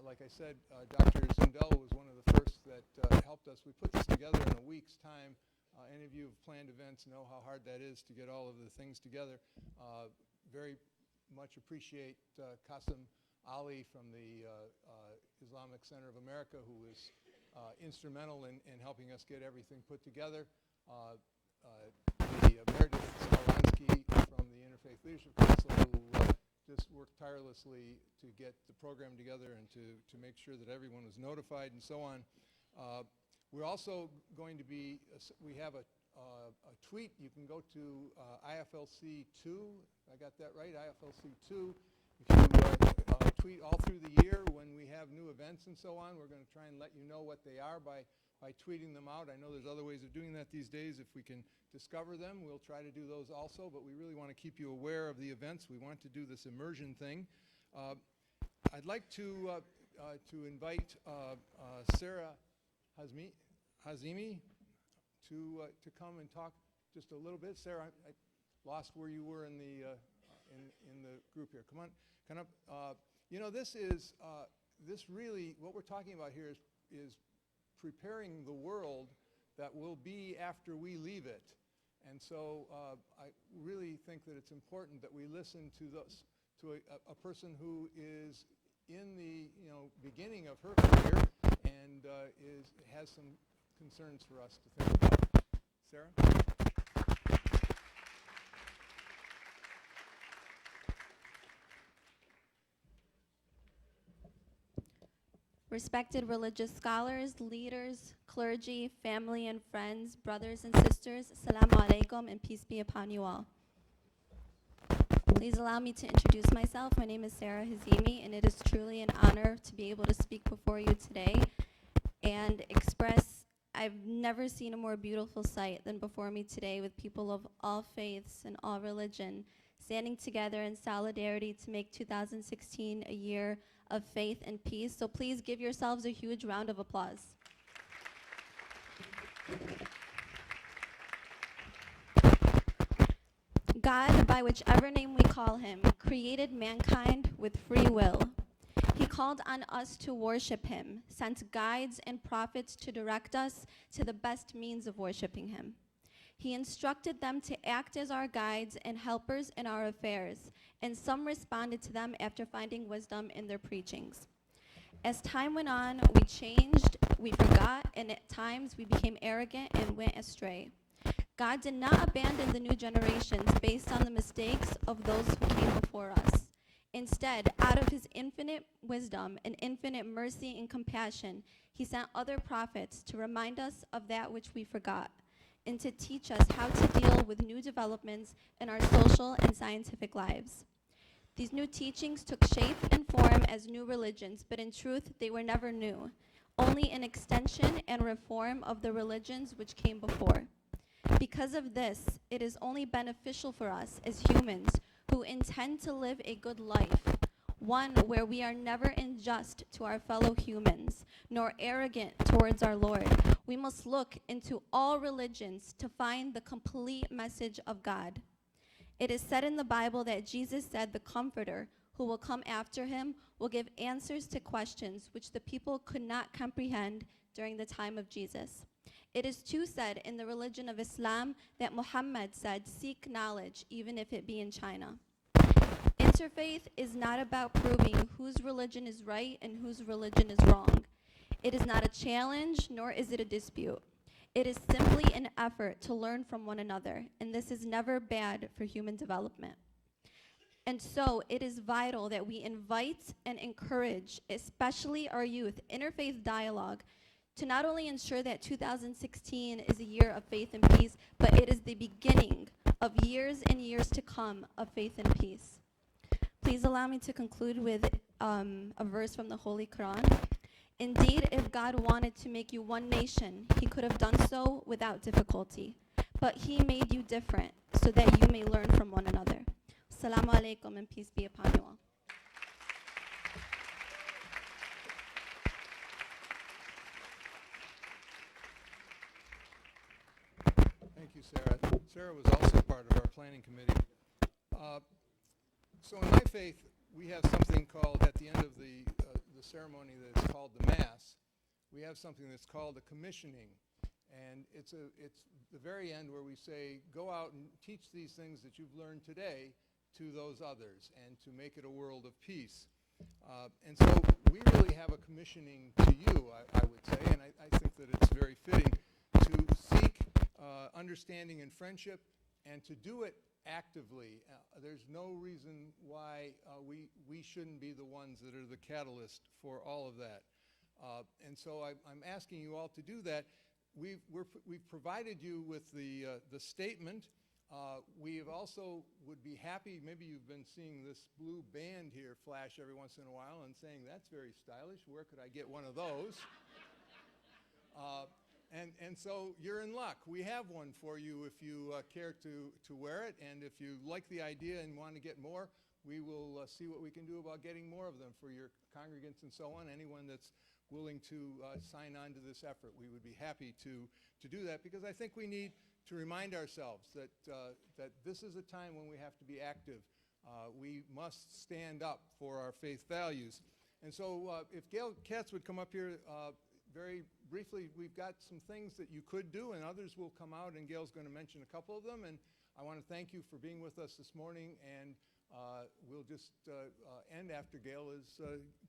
Like I said, Dr. Zundel was one of the first that helped us. We put this together in a week's time. Any of you who have planned events know how hard that is to get all of the things together. Very much appreciate Qasim Ali from the Islamic Center of America, who was instrumental in helping us get everything put together. The Meredith Smolansky from the Interfaith Leadership Council, who just worked tirelessly to get the program together and to make sure that everyone was notified and so on. We're also going to be, we have a tweet. You can go to IFLC2. I got that right, IFLC2. If you tweet all through the year when we have new events and so on, we're going to try and let you know what they are by tweeting them out. I know there's other ways of doing that these days. If we can discover them, we'll try to do those also, but we really want to keep you aware of the events. We want to do this immersion thing. I'd like to invite Sarah Hazimi to come and talk just a little bit. Sarah, I lost where you were in the group here. Come up. You know, this really, what we're talking about here is preparing the world that will be after we leave it. And so I really think that it's important that we listen to a person who is in the beginning of her career and has some concerns for us to think about. Sarah? We're respected religious scholars, leaders, clergy, family and friends, brothers and sisters, Assalamu alaikum and peace be upon you all. Please allow me to introduce myself. My name is Sarah Hazimi, and it is truly an honor to be able to speak before you today and express, I've never seen a more beautiful sight than before me today, with people of all faiths and all religion standing together in solidarity to make 2016 a year of faith and peace. So please give yourselves a huge round of applause. God, by whichever name we call him, created mankind with free will. He called on us to worship him, sent guides and prophets to direct us to the best means of worshiping him. He instructed them to act as our guides and helpers in our affairs, and some responded to them after finding wisdom in their preachings. As time went on, we changed, we forgot, and at times we became arrogant and went astray. God did not abandon the new generations based on the mistakes of those who came before us. Instead, out of his infinite wisdom and infinite mercy and compassion, he sent other prophets to remind us of that which we forgot, and to teach us how to deal with new developments in our social and scientific lives. These new teachings took shape and form as new religions, but in truth, they were never new, only an extension and reform of the religions which came before. Because of this, it is only beneficial for us as humans who intend to live a good life, one where we are never unjust to our fellow humans, nor arrogant towards our Lord. We must look into all religions to find the complete message of God. It is said in the Bible that Jesus said the Comforter, who will come after him, will give answers to questions which the people could not comprehend during the time of Jesus. It is too said in the religion of Islam that Muhammad said, "Seek knowledge, even if it be in China." Interfaith is not about proving whose religion is right and whose religion is wrong. It is not a challenge, nor is it a dispute. It is simply an effort to learn from one another, and this is never bad for human development. And so it is vital that we invite and encourage, especially our youth, interfaith dialogue, to not only ensure that 2016 is a year of faith and peace, but it is the beginning of years and years to come of faith and peace. Please allow me to conclude with a verse from the Holy Quran. Indeed, if God wanted to make you one nation, he could have done so without difficulty. But he made you different so that you may learn from one another. Assalamu alaikum and peace be upon you all. Thank you, Sarah. Sarah was also part of our planning committee. So in my faith, we have something called, at the end of the ceremony that's called the Mass, we have something that's called a commissioning. And it's the very end where we say, go out and teach these things that you've learned today to those others and to make it a world of peace. And so we really have a commissioning to you, I would say, and I think that it's very fitting to seek understanding and friendship and to do it actively. There's no reason why we shouldn't be the ones that are the catalyst for all of that. And so I'm asking you all to do that. We've provided you with the statement. We also would be happy, maybe you've been seeing this blue band here flash every once in a while and saying, that's very stylish, where could I get one of those? And so you're in luck. We have one for you if you care to wear it, and if you like the idea and want to get more, we will see what we can do about getting more of them for your congregants and so on. Anyone that's willing to sign on to this effort, we would be happy to do that, because I think we need to remind ourselves that this is a time when we have to be active. We must stand up for our faith values. And so if Gail Katz would come up here very briefly, we've got some things that you could do, and others will come out, and Gail's going to mention a couple of them. And I want to thank you for being with us this morning, and we'll just end after Gail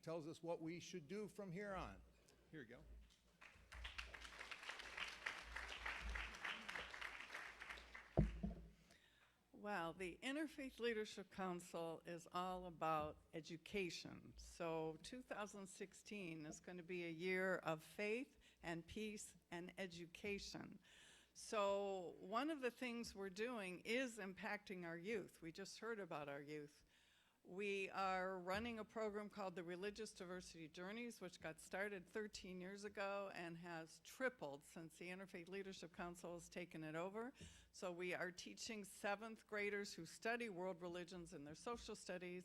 tells us what we should do from here on. Here, Gail. Well, the Interfaith Leadership Council is all about education. So 2016 is going to be a year of faith and peace and education. So one of the things we're doing is impacting our youth. We just heard about our youth. We are running a program called the Religious Diversity Journeys, which got started 13 years ago and has tripled since the Interfaith Leadership Council has taken it over. So we are teaching 7th graders who study world religions in their social studies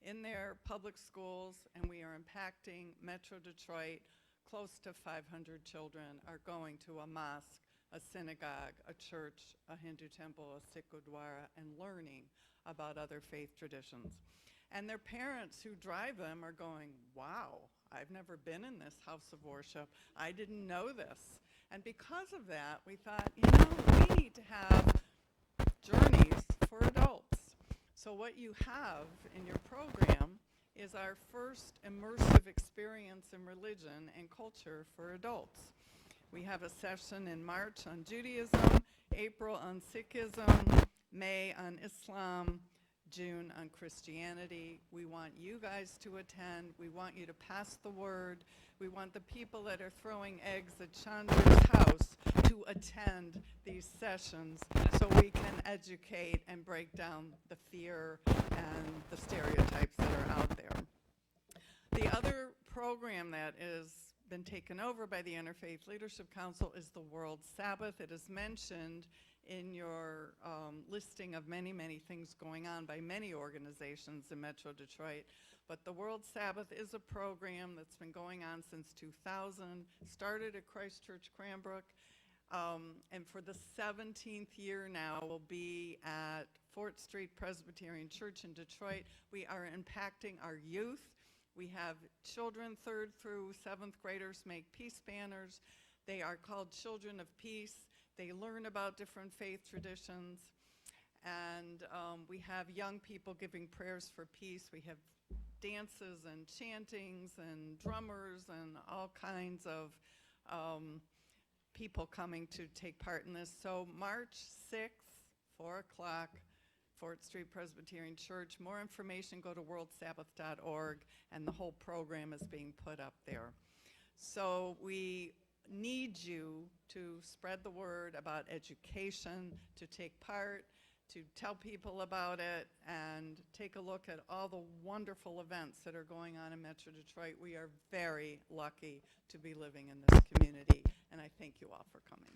in their public schools, and we are impacting Metro Detroit. Close to 500 children are going to a mosque, a synagogue, a church, a Hindu temple, a Sikh gurdwara, and learning about other faith traditions. And their parents who drive them are going, wow, I've never been in this house of worship. I didn't know this. And because of that, we thought, we need to have journeys for adults. So what you have in your program is our first immersive experience in religion and culture for adults. We have a session in March on Judaism, April on Sikhism, May on Islam, June on Christianity. We want you guys to attend. We want you to pass the word. We want the people that are throwing eggs at Chandra's house to attend these sessions so we can educate and break down the fear and the stereotypes that are out there. The other program that has been taken over by the Interfaith Leadership Council is the World Sabbath. It is mentioned in your listing of many, many things going on by many organizations in Metro Detroit. But the World Sabbath is a program that's been going on since 2000, started at Christ Church Cranbrook, and for the 17th year now will be at Fort Street Presbyterian Church in Detroit. We are impacting our youth. We have children, 3rd through 7th graders make peace banners. They are called Children of Peace. They learn about different faith traditions. And we have young people giving prayers for peace. We have dances and chantings and drummers and all kinds of people coming to take part in this. So March 6th, 4 o'clock, Fort Street Presbyterian Church. More information, go to worldsabbath.org, and the whole program is being put up there. So we need you to spread the word about education, to take part, to tell people about it, and take a look at all the wonderful events that are going on in Metro Detroit. We are very lucky to be living in this community, and I thank you all for coming.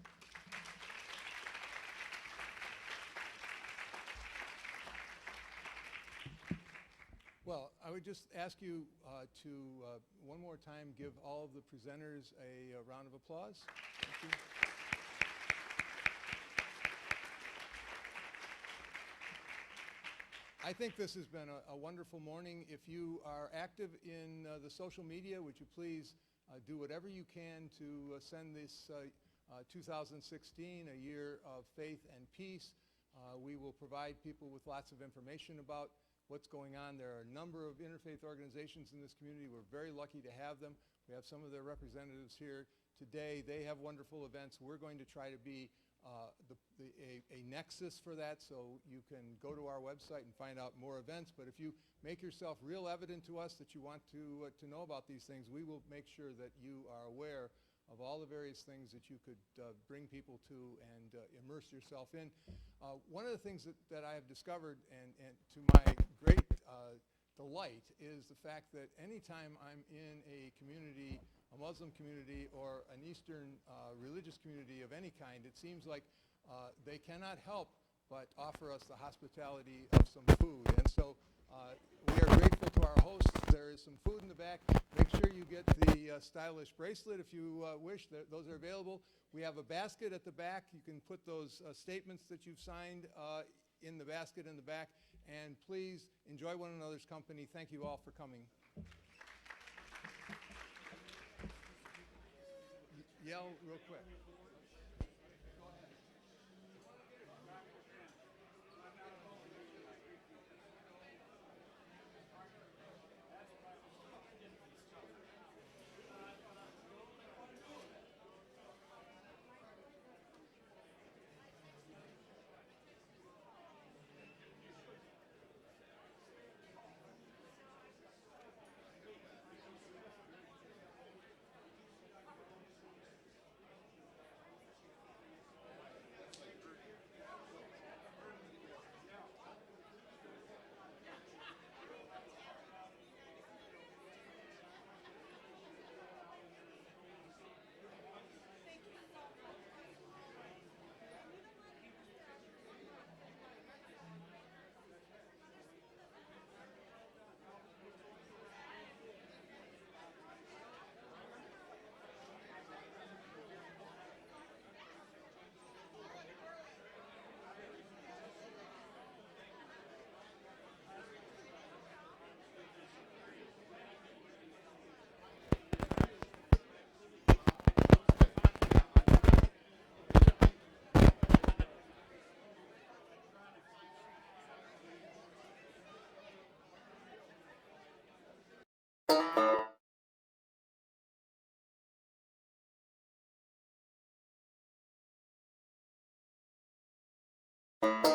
Well, I would just ask you to one more time give all of the presenters a round of applause. Thank you. I think this has been a wonderful morning. If you are active in the social media, would you please do whatever you can to send this 2016 a year of faith and peace. We will provide people with lots of information about what's going on. There are a number of interfaith organizations in this community. We're very lucky to have them. We have some of their representatives here today. They have wonderful events. We're going to try to be a nexus for that, so you can go to our website and find out more events. But if you make yourself real evident to us that you want to know about these things, we will make sure that you are aware of all the various things that you could bring people to and immerse yourself in. One of the things that I have discovered, and to my great delight, is the fact that anytime I'm in a community, a Muslim community or an Eastern religious community of any kind, it seems like they cannot help but offer us the hospitality of some food. And so we are grateful to our hosts. There is some food in the back. Make sure you get the stylish bracelet if you wish. Those are available. We have a basket at the back. You can put those statements that you've signed in the basket in the back. And please enjoy one another's company. Thank you all for coming. Yell real quick. you.